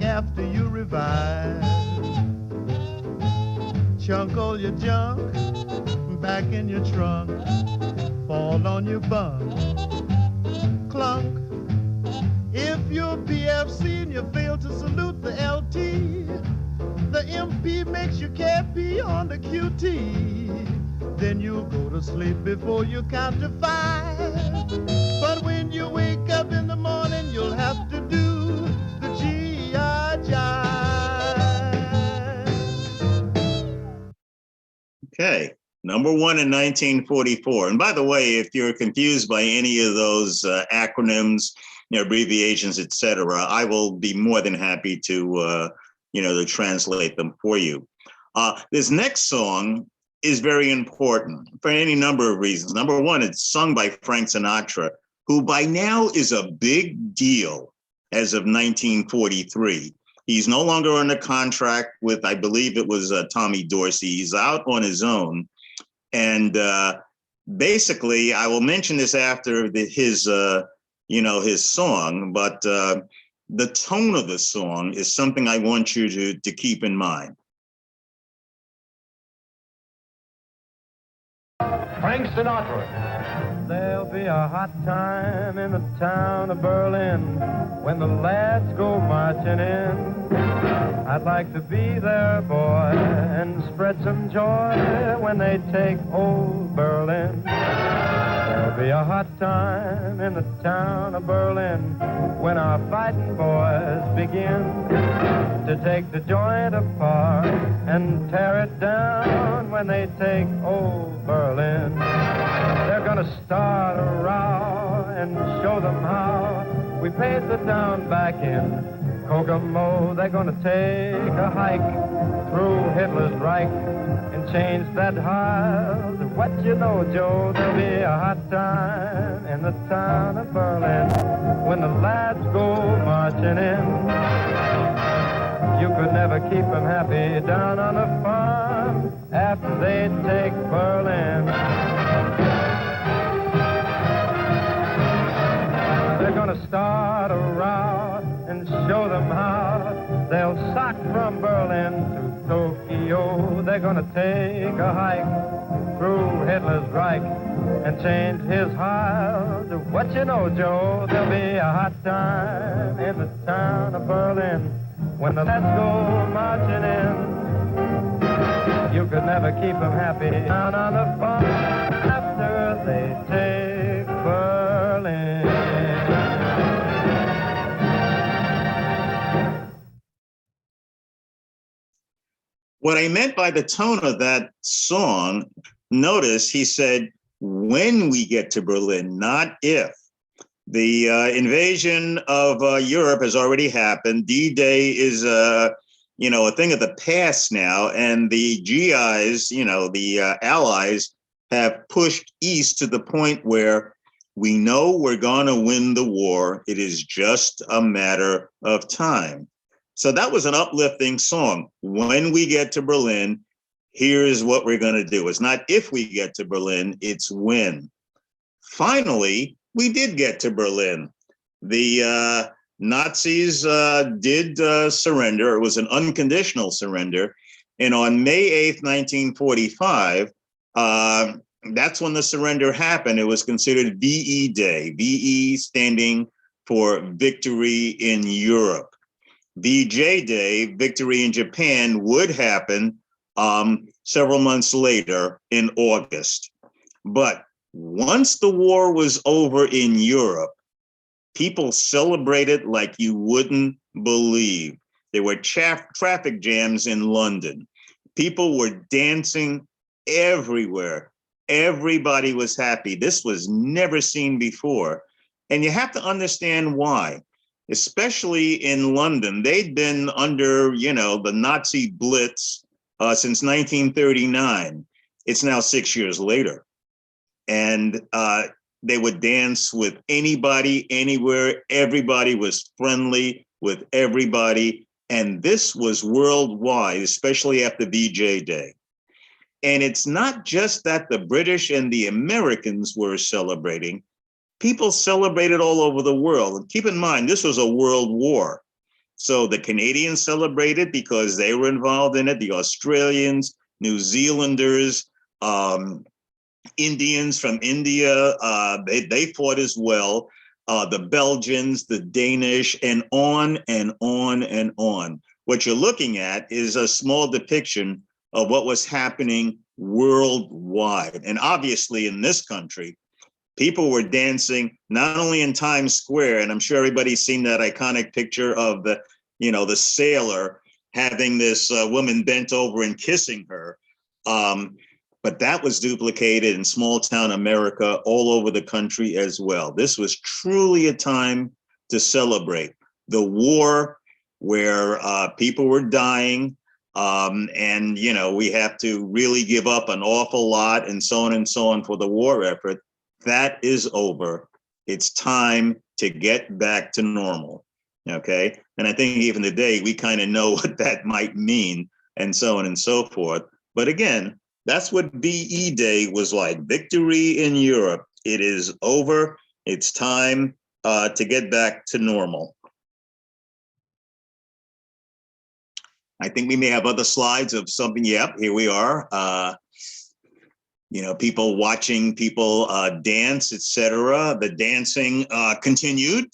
After you revive, chunk all your junk back in your trunk, fall on your bunk, clunk. If you're PFC and you fail to salute the LT, the MP makes you KP on the QT. Then you'll go to sleep before you count to 5. But when you wake up in the morning, you'll have to do the GI jive. Okay, number one in 1944. And by the way, if you're confused by any of those acronyms, abbreviations, etc., I will be more than happy to, to translate them for you. This next song is very important for any number of reasons. Number one, it's sung by Frank Sinatra, who by now is a big deal as of 1943. He's no longer under contract with, I believe it was Tommy Dorsey. He's out on his own. And basically, I will mention this after his song, but the tone of the song is something I want you to keep in mind. Frank Sinatra. There'll be a hot time in the town of Berlin when the lads go marching in. I'd like to be there, boy, and spread some joy when they take old Berlin. There'll be a hot time in the town of Berlin when our fighting boys begin to take the joint apart and tear it down when they take old Berlin. They're gonna start a row and show them how we paid the town back in Kokomo. They're gonna take a hike through Hitler's Reich and change that Heil to what you know, Joe. There'll be a hot time in the town of Berlin when the lads go marching in. You could never keep them happy down on the farm after they take Berlin. They're gonna start a row and show them how they'll sock from Berlin to Tokyo. They're gonna take a hike through Hitler's Reich and change his Heil to what you know, Joe. There'll be a hot time in the town of Berlin when the lads go marching in. You could never keep them happy down on the farm after they take Berlin. What I meant by the tone of that song, notice he said, when we get to Berlin, not if. The invasion of Europe has already happened. D-Day is, a thing of the past now. And the GIs, the Allies, have pushed east to the point where we know we're going to win the war. It is just a matter of time. So that was an uplifting song. When we get to Berlin, here's what we're going to do. It's not if we get to Berlin, it's when. Finally, we did get to Berlin. The Nazis did surrender. It was an unconditional surrender. And on May 8th, 1945, that's when the surrender happened. It was considered VE Day, VE standing for Victory in Europe. VJ Day, Victory in Japan, would happen several months later in August. But once the war was over in Europe, people celebrated like you wouldn't believe. There were traffic jams in London. People were dancing everywhere. Everybody was happy. This was never seen before. And you have to understand why. Especially in London, they'd been under, the Nazi Blitz since 1939. It's now 6 years later. And they would dance with anybody, anywhere. Everybody was friendly with everybody. And this was worldwide, especially after VJ Day. And it's not just that the British and the Americans were celebrating. People celebrated all over the world. And keep in mind, this was a world war. So the Canadians celebrated because they were involved in it. The Australians, New Zealanders, Indians from India, they fought as well. The Belgians, the Danish, and on and on and on. What you're looking at is a small depiction of what was happening worldwide. And obviously in this country, people were dancing not only in Times Square, and I'm sure everybody's seen that iconic picture of the sailor having this woman bent over and kissing her. But that was duplicated in small town America all over the country as well. This was truly a time to celebrate the war where people were dying. And, we have to really give up an awful lot and so on for the war effort. That is over. It's time to get back to normal. Okay. And I think even today we kind of know what that might mean and so on and so forth. But again, that's what BE Day was like. Victory in Europe. It is over. It's time to get back to normal. I think we may have other slides of something. Yep, here we are. People watching people dance, etc. The dancing continued.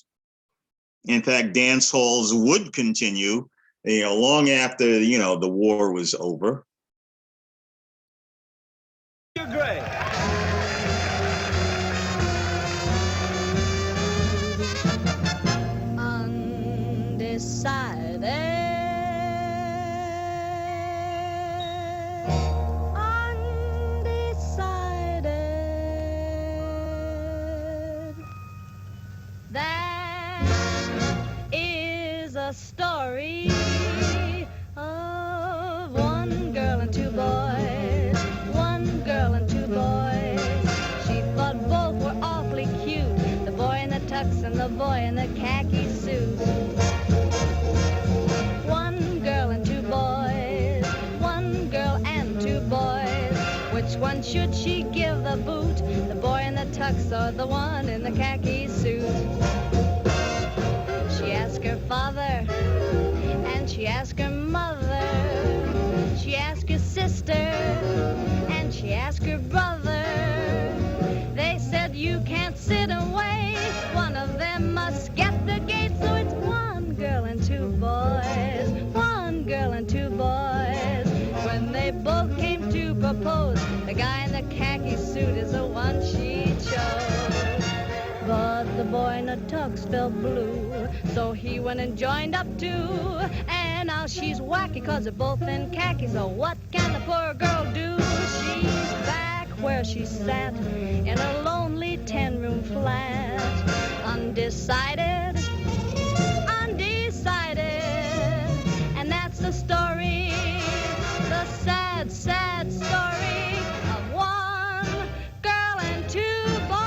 In fact, dance halls would continue, long after, the war was over. You're great. Undecided. That is a story of one girl and two boys. One girl and two boys. She thought both were awfully cute. The boy in the tux and the boy in the khaki suit. One girl and two boys. One girl and two boys. Which one should she give the boot? The boy in the tux or the one in the khaki suit? She asked her father, and she asked her mother. She asked her sister, and she asked her brother. They said you can't sit and wait. One of them must get the gate. So it's one girl and two boys. One girl and two boys. When they both came to propose, the guy in the khaki suit is the one she chose. But the boy in the tux felt blue, so he went and joined up too. And now she's wacky, 'cause they're both in khaki. So what can the poor girl do? She's back where she sat in a lonely 10-room flat. Undecided, undecided. And that's the story, the sad, sad story of one girl and two boys.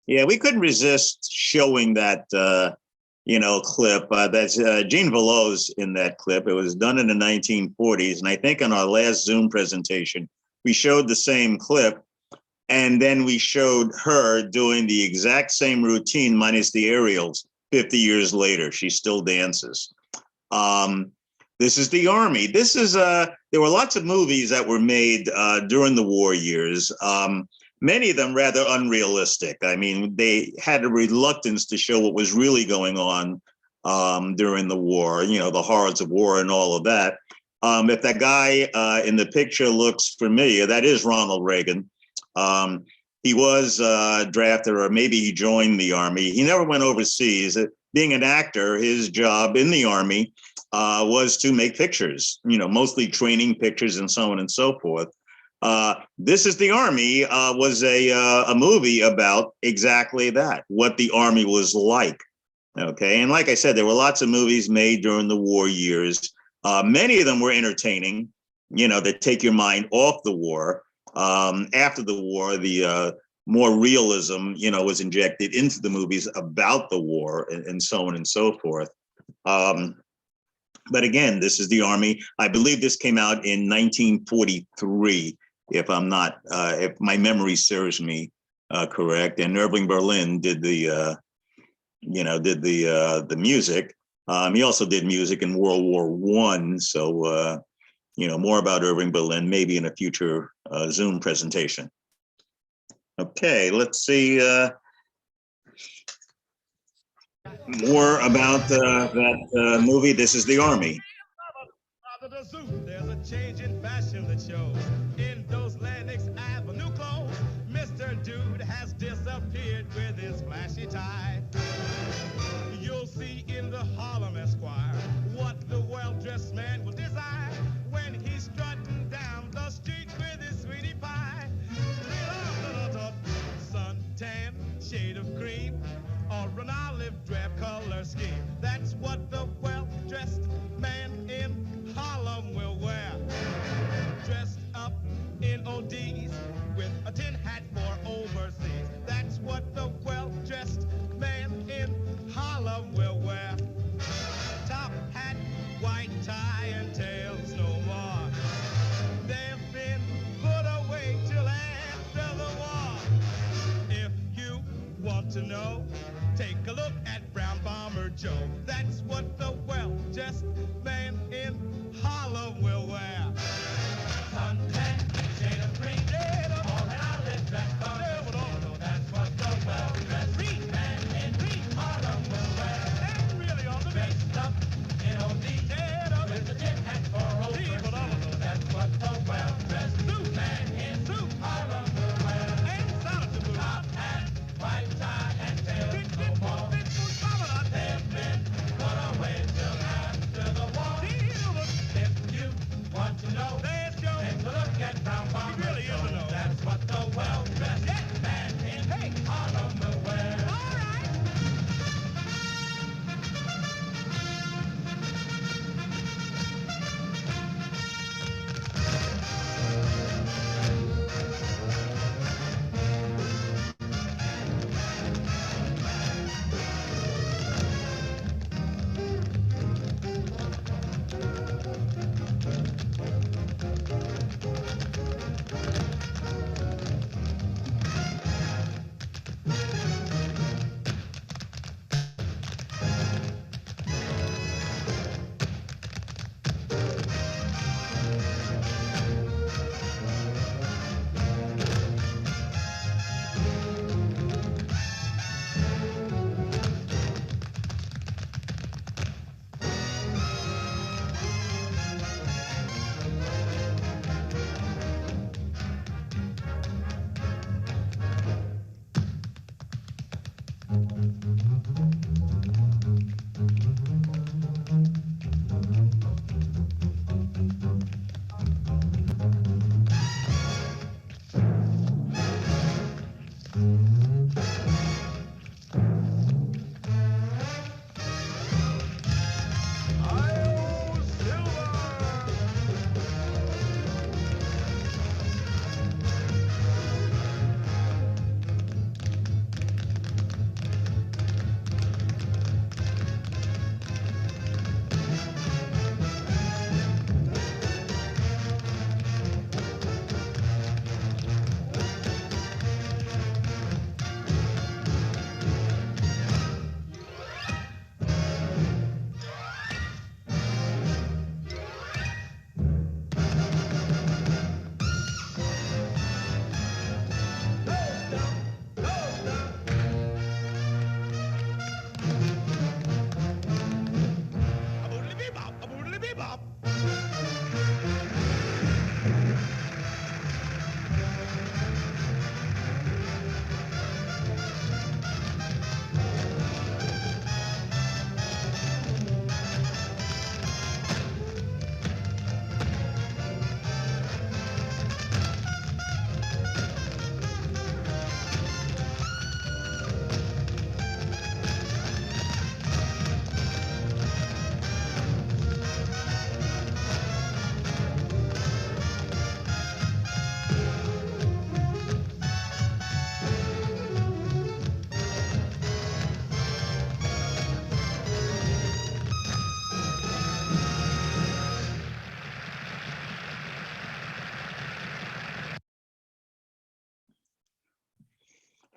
Yeah, we couldn't resist showing that, clip. That's Gene Veloz in that clip. It was done in the 1940s. And I think in our last Zoom presentation, we showed the same clip. And then we showed her doing the exact same routine minus the aerials 50 years later. She still dances. This is the Army. This is, there were lots of movies that were made during the war years. Many of them rather unrealistic. I mean, they had a reluctance to show what was really going on during the war, the horrors of war and all of that. If that guy in the picture looks familiar, that is Ronald Reagan. He was drafted, or maybe he joined the Army. He never went overseas. Being an actor, his job in the Army was to make pictures, mostly training pictures and so on and so forth. This is the Army was a movie about exactly that, what the Army was like. Okay. And like I said, there were lots of movies made during the war years. Many of them were entertaining, that take your mind off the war. After the war, the more realism, was injected into the movies about the war and so on and so forth. But again, this is the Army. I believe this came out in 1943. If I'm not, if my memory serves me correct, and Irving Berlin did the, the music. He also did music in World War I. So, more about Irving Berlin, maybe in a future Zoom presentation. Okay, let's see more about that movie. This is the Army. There's a change in fashion that shows in those Lennox Avenue clothes. Mr. Dude has disappeared with his flashy tie. You'll see in the Harlem Esquire what the well-dressed man will desire when he's strutting down the street with his sweetie pie. Suntan, shade of cream, or an olive drab color scheme. That's what the well-dressed man in Harlem will wear. Dressed up in ODs with a tin hat for overseas. That's what the well-dressed man in Harlem will wear. Top hat, white tie, and tails no more. They've been put away till after the war. If you want to know, take a look at Brown Bomber Joe. That's what the well-dressed man in Harlem will wear. Suntan, shade of green, or an olive drab color. That's what the well-dressed man in Harlem will wear. And really on the dressed up in OD, with the tin hat for overseas. That's what the well-dressed man in Harlem will wear. And solid to boot. Top hat, white tie, and tail.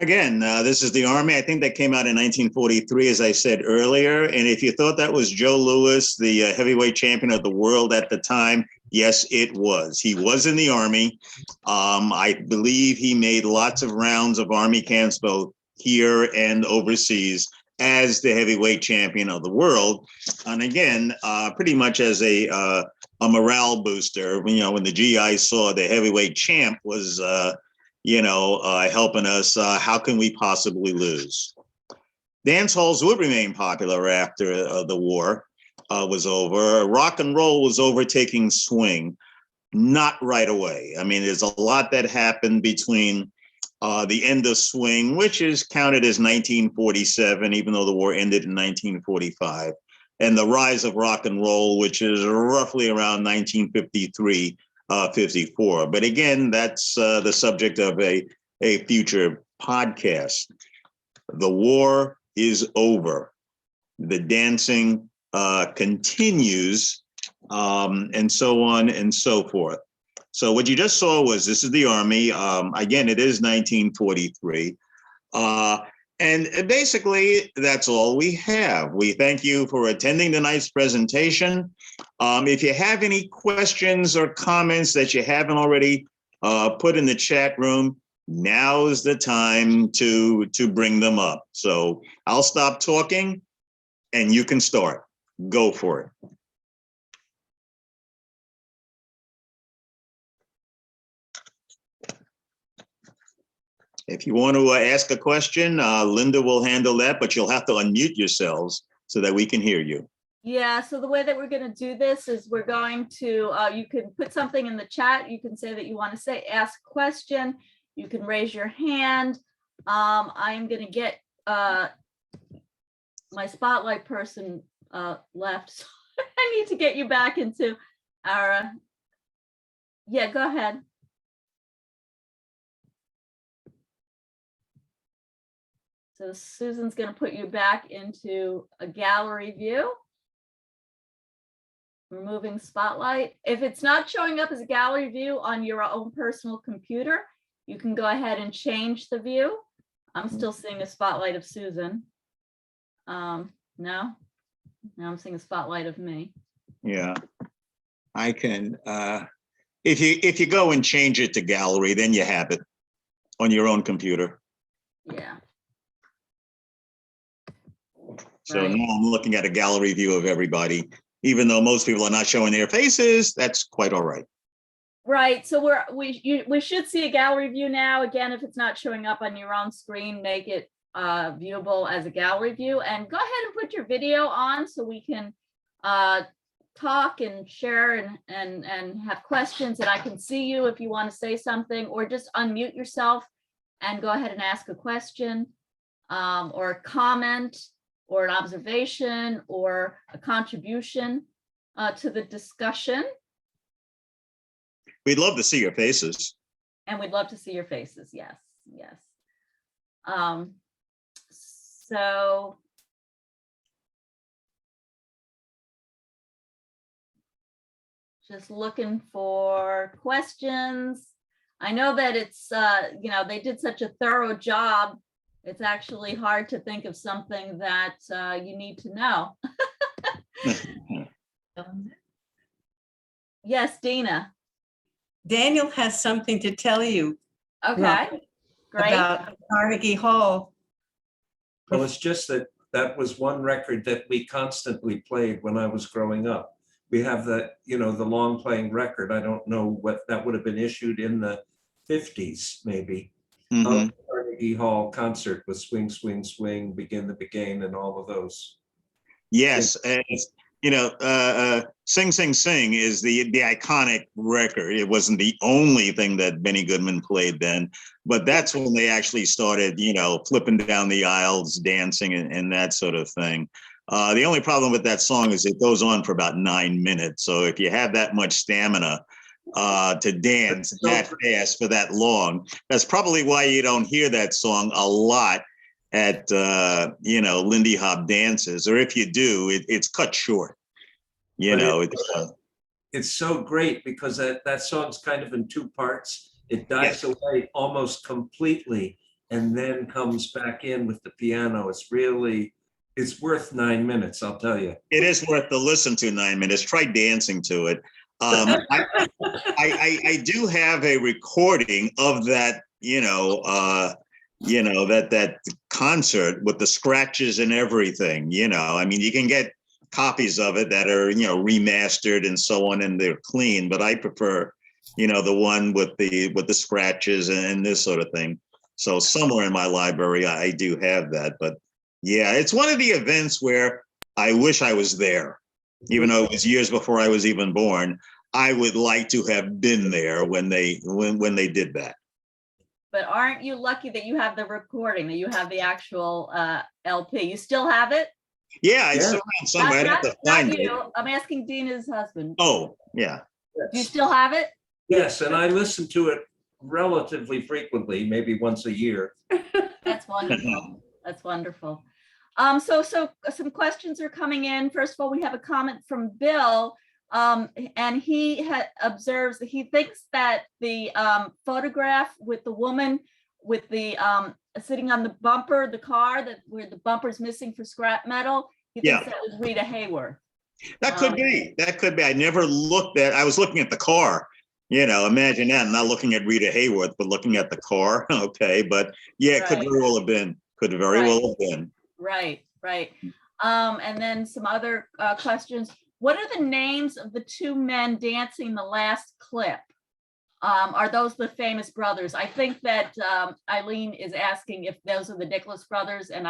Again, this is the Army. I think that came out in 1943, as I said earlier. And if you thought that was Joe Louis, the heavyweight champion of the world at the time, yes, it was. He was in the Army. I believe he made lots of rounds of Army camps, both here and overseas, as the heavyweight champion of the world. And again, pretty much as a morale booster, when the GIs saw the heavyweight champ was, helping us, how can we possibly lose? Dance halls would remain popular after the war was over. Rock and roll was overtaking swing, not right away. I mean, there's a lot that happened between the end of swing, which is counted as 1947, even though the war ended in 1945, and the rise of rock and roll, which is roughly around 1953. 54. But again, that's the subject of a future podcast. The war is over. The dancing continues, and so on and so forth. So what you just saw was, this is the Army. Again, it is 1943. And basically, that's all we have. We thank you for attending tonight's presentation. If you have any questions or comments that you haven't already put in the chat room, now is the time to bring them up. So I'll stop talking and you can start. Go for it. If you want to ask a question, Linda will handle that, but you'll have to unmute yourselves so that we can hear you. Yeah, so the way that we're going to do this is we're going to, you can put something in the chat. You can say that you want to say, ask a question. You can raise your hand. I'm going to get my spotlight person left. So I need to get you back into our, yeah, go ahead. So Susan's going to put you back into a gallery view. Removing spotlight. If it's not showing up as a gallery view on your own personal computer, you can go ahead and change the view. I'm still seeing a spotlight of Susan. No, now I'm seeing a spotlight of me. Yeah, I can. If you go and change it to gallery, then you have it on your own computer. Yeah. So Right. now I'm looking at a gallery view of everybody. Even though most people are not showing their faces, that's quite all right. Right. So we should see a gallery view now. Again, if it's not showing up on your own screen, make it viewable as a gallery view, and go ahead and put your video on so we can talk and share and have questions, and I can see you if you want to say something, or just unmute yourself and go ahead and ask a question or a comment or an observation or a contribution to the discussion. We'd love to see your faces. And we'd love to see your faces. Yes, yes. So just looking for questions. I know that it's, they did such a thorough job. It's actually hard to think of something that you need to know. Yes, Dina. Daniel has something to tell you. Okay, great. About Carnegie Hall. Well, it's just that was one record that we constantly played when I was growing up. We have the long playing record. I don't know what that would have been issued in the 50s, maybe. Mm-hmm. Carnegie Hall concert with Swing, Swing, Swing, Begin the Beguine, and all of those. Yes, Sing, Sing, Sing is the iconic record. It wasn't the only thing that Benny Goodman played then, but that's when they actually started, flipping down the aisles, dancing and that sort of thing. The only problem with that song is it goes on for about 9 minutes. So if you have that much stamina to dance that fast for that long, that's probably why you don't hear that song a lot at Lindy Hop dances, or if you do, it's cut short. It's so great because that song's kind of in two parts. It dies away almost completely and then comes back in with the piano. It's worth 9 minutes, I'll tell you. It is worth to listen to 9 minutes. Try dancing to it. I do have a recording of that, that concert with the scratches and everything. I mean, you can get copies of it that are, remastered and so on, and they're clean. But I prefer, the one with the scratches and this sort of thing. So somewhere in my library, I do have that. But yeah, it's one of the events where I wish I was there, even though it was years before I was even born. I would like to have been there when they did that. But aren't you lucky that you have the recording, that you have the actual LP? You still have it? Yeah, it's around somewhere. I'd have to find it. I'm asking Dina's husband. Oh, yeah. Do you still have it? Yes, and I listen to it relatively frequently, maybe once a year. That's wonderful. That's wonderful. So some questions are coming in. First of all, we have a comment from Bill, and he observes that he thinks that the photograph with the woman with the sitting on the bumper, the car where the bumper's missing for scrap metal, he thinks that was Rita Hayworth. That could be. That could be. I never looked at. I was looking at the car. Imagine that. Not looking at Rita Hayworth, but looking at the car. Okay, but yeah, it could very well have been. Could very well have been. Right. And then some other questions. What are the names of the two men dancing the last clip? Are those the famous brothers? I think that Eileen is asking if those are the Nicholas brothers, and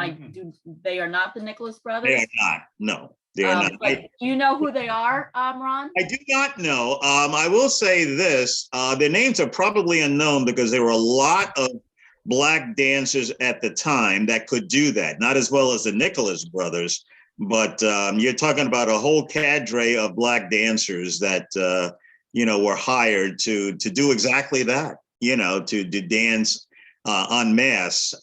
they are not the Nicholas brothers. They are not. No, they are not. Do you know who they are, Ron? I do not know. I will say this: their names are probably unknown because there were a lot of Black dancers at the time that could do that. Not as well as the Nicholas brothers, but you're talking about a whole cadre of Black dancers that were hired to do exactly that. To dance en masse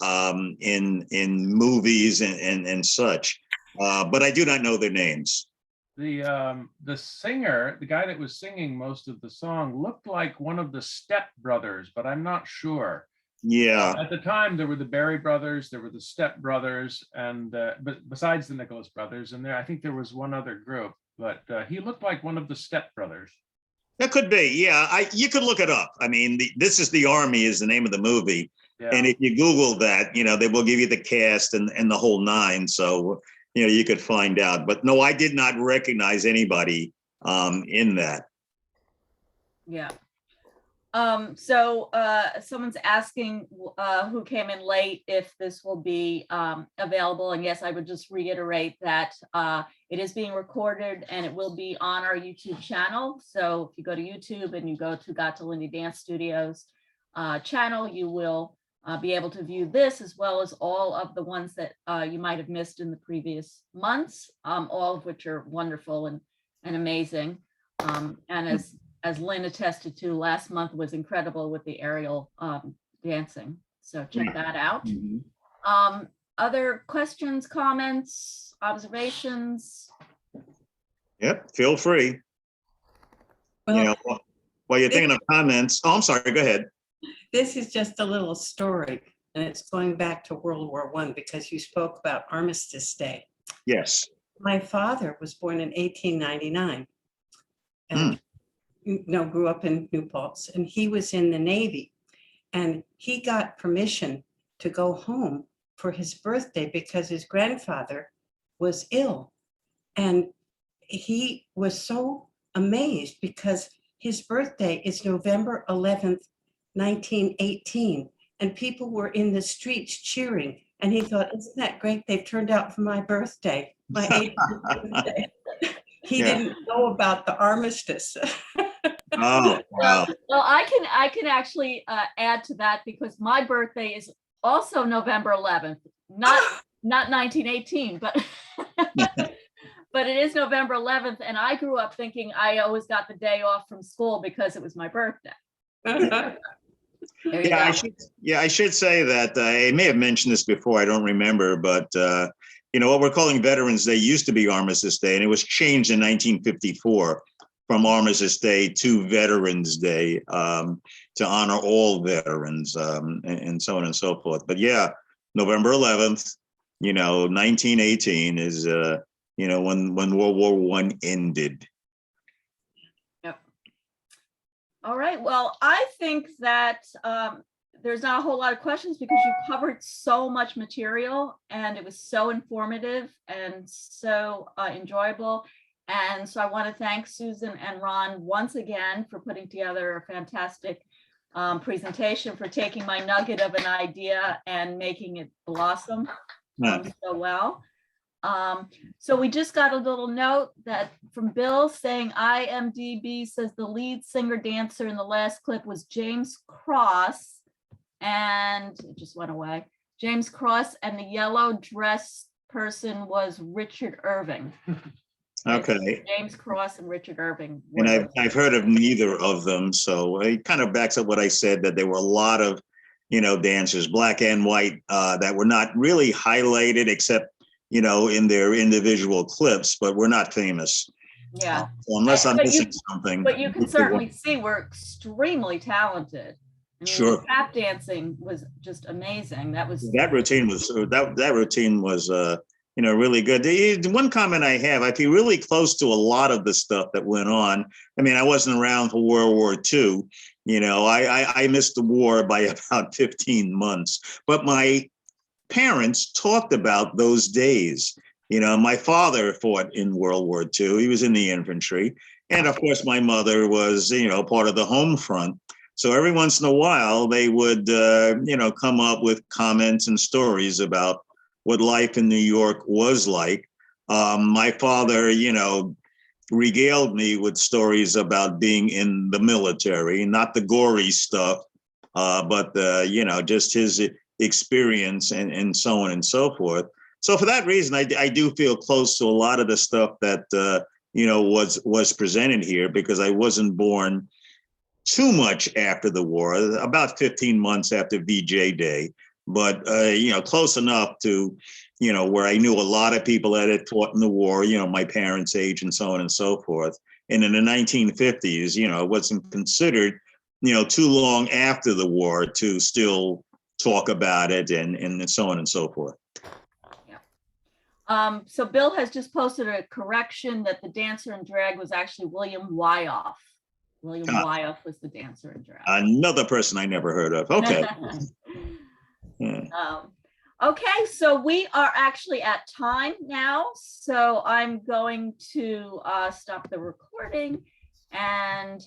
in movies and such. But I do not know their names. The singer, the guy that was singing most of the song, looked like one of the Step brothers, but I'm not sure. Yeah. At the time, there were the Berry brothers, there were the Step brothers, and but besides the Nicholas brothers, and I think there was one other group, but he looked like one of the Step brothers. That could be. Yeah, you could look it up. I mean, This Is the Army is the name of the movie. Yeah. And if you Google that, they will give you the cast and the whole nine. So, you could find out. But no, I did not recognize anybody in that. Yeah. So someone's asking who came in late if this will be available. And yes, I would just reiterate that it is being recorded and it will be on our YouTube channel. So if you go to YouTube and you go to Got to Lindy Dance Studios channel, you will be able to view this as well as all of the ones that you might have missed in the previous months, all of which are wonderful and amazing. And as Lynn attested to, last month was incredible with the aerial dancing. So check that out. Other questions, comments, observations? Yep, feel free. Well, while you're thinking of comments. Oh, I'm sorry, go ahead. This is just a little story, and it's going back to World War I because you spoke about Armistice Day. Yes. My father was born in 1899 and grew up in New Paltz, and he was in the Navy, and he got permission to go home for his birthday because his grandfather was ill. And he was so amazed because his birthday is November 11th, 1918, and people were in the streets cheering. And he thought, isn't that great? They've turned out for my birthday, my 18th birthday. He didn't know about the armistice. Oh, wow. Well, I can actually add to that because my birthday is also November 11th, not 1918, but but it is November 11th, and I grew up thinking I always got the day off from school because it was my birthday. I should say that I may have mentioned this before. I don't remember, but what we're calling Veterans Day used to be Armistice Day, and it was changed in 1954 from Armistice Day to Veterans Day. to honor all veterans, and so on and so forth. But yeah, November 11th, 1918 is, when World War I ended. Yep. All right. Well, I think that there's not a whole lot of questions because you covered so much material and it was so informative and so enjoyable. And so I want to thank Susan and Ron once again for putting together a fantastic presentation, for taking my nugget of an idea and making it blossom so well. So we just got a little note that from Bill saying IMDb says the lead singer dancer in the last clip was James Cross, and it just went away. James Cross, and the yellow dress person was Richard Irving. Okay. James Cross and Richard Irving. And I've heard of neither of them, so it kind of backs up what I said, that there were a lot of, dancers, black and white, that were not really highlighted except, in their individual clips, but were not famous. Yeah. So unless I'm missing something. But you can certainly see we're extremely talented. I mean, Sure. The tap dancing was just amazing. That routine was really good. The one comment I have, I feel really close to a lot of the stuff that went on. I mean, I wasn't around for World War II. I missed the war by about 15 months, but my parents talked about those days. My father fought in World War II. He was in the infantry. And of course, my mother was, part of the home front. So every once in a while, they would, come up with comments and stories about what life in New York was like. My father, regaled me with stories about being in the military, not the gory stuff, but just his experience and so on and so forth. So for that reason, I do feel close to a lot of the stuff that was presented here, because I wasn't born too much after the war, about 15 months after VJ Day, but close enough to where I knew a lot of people that had fought in the war, my parents' age and so on and so forth. And in the 1950s, it wasn't considered too long after the war to still talk about it and so on and so forth. Yeah. So Bill has just posted a correction that the dancer in drag was actually William Wyeth. William Wyeth was the dancer in drag. Another person I never heard of. Okay. Okay, so we are actually at time now. So I'm going to stop the recording and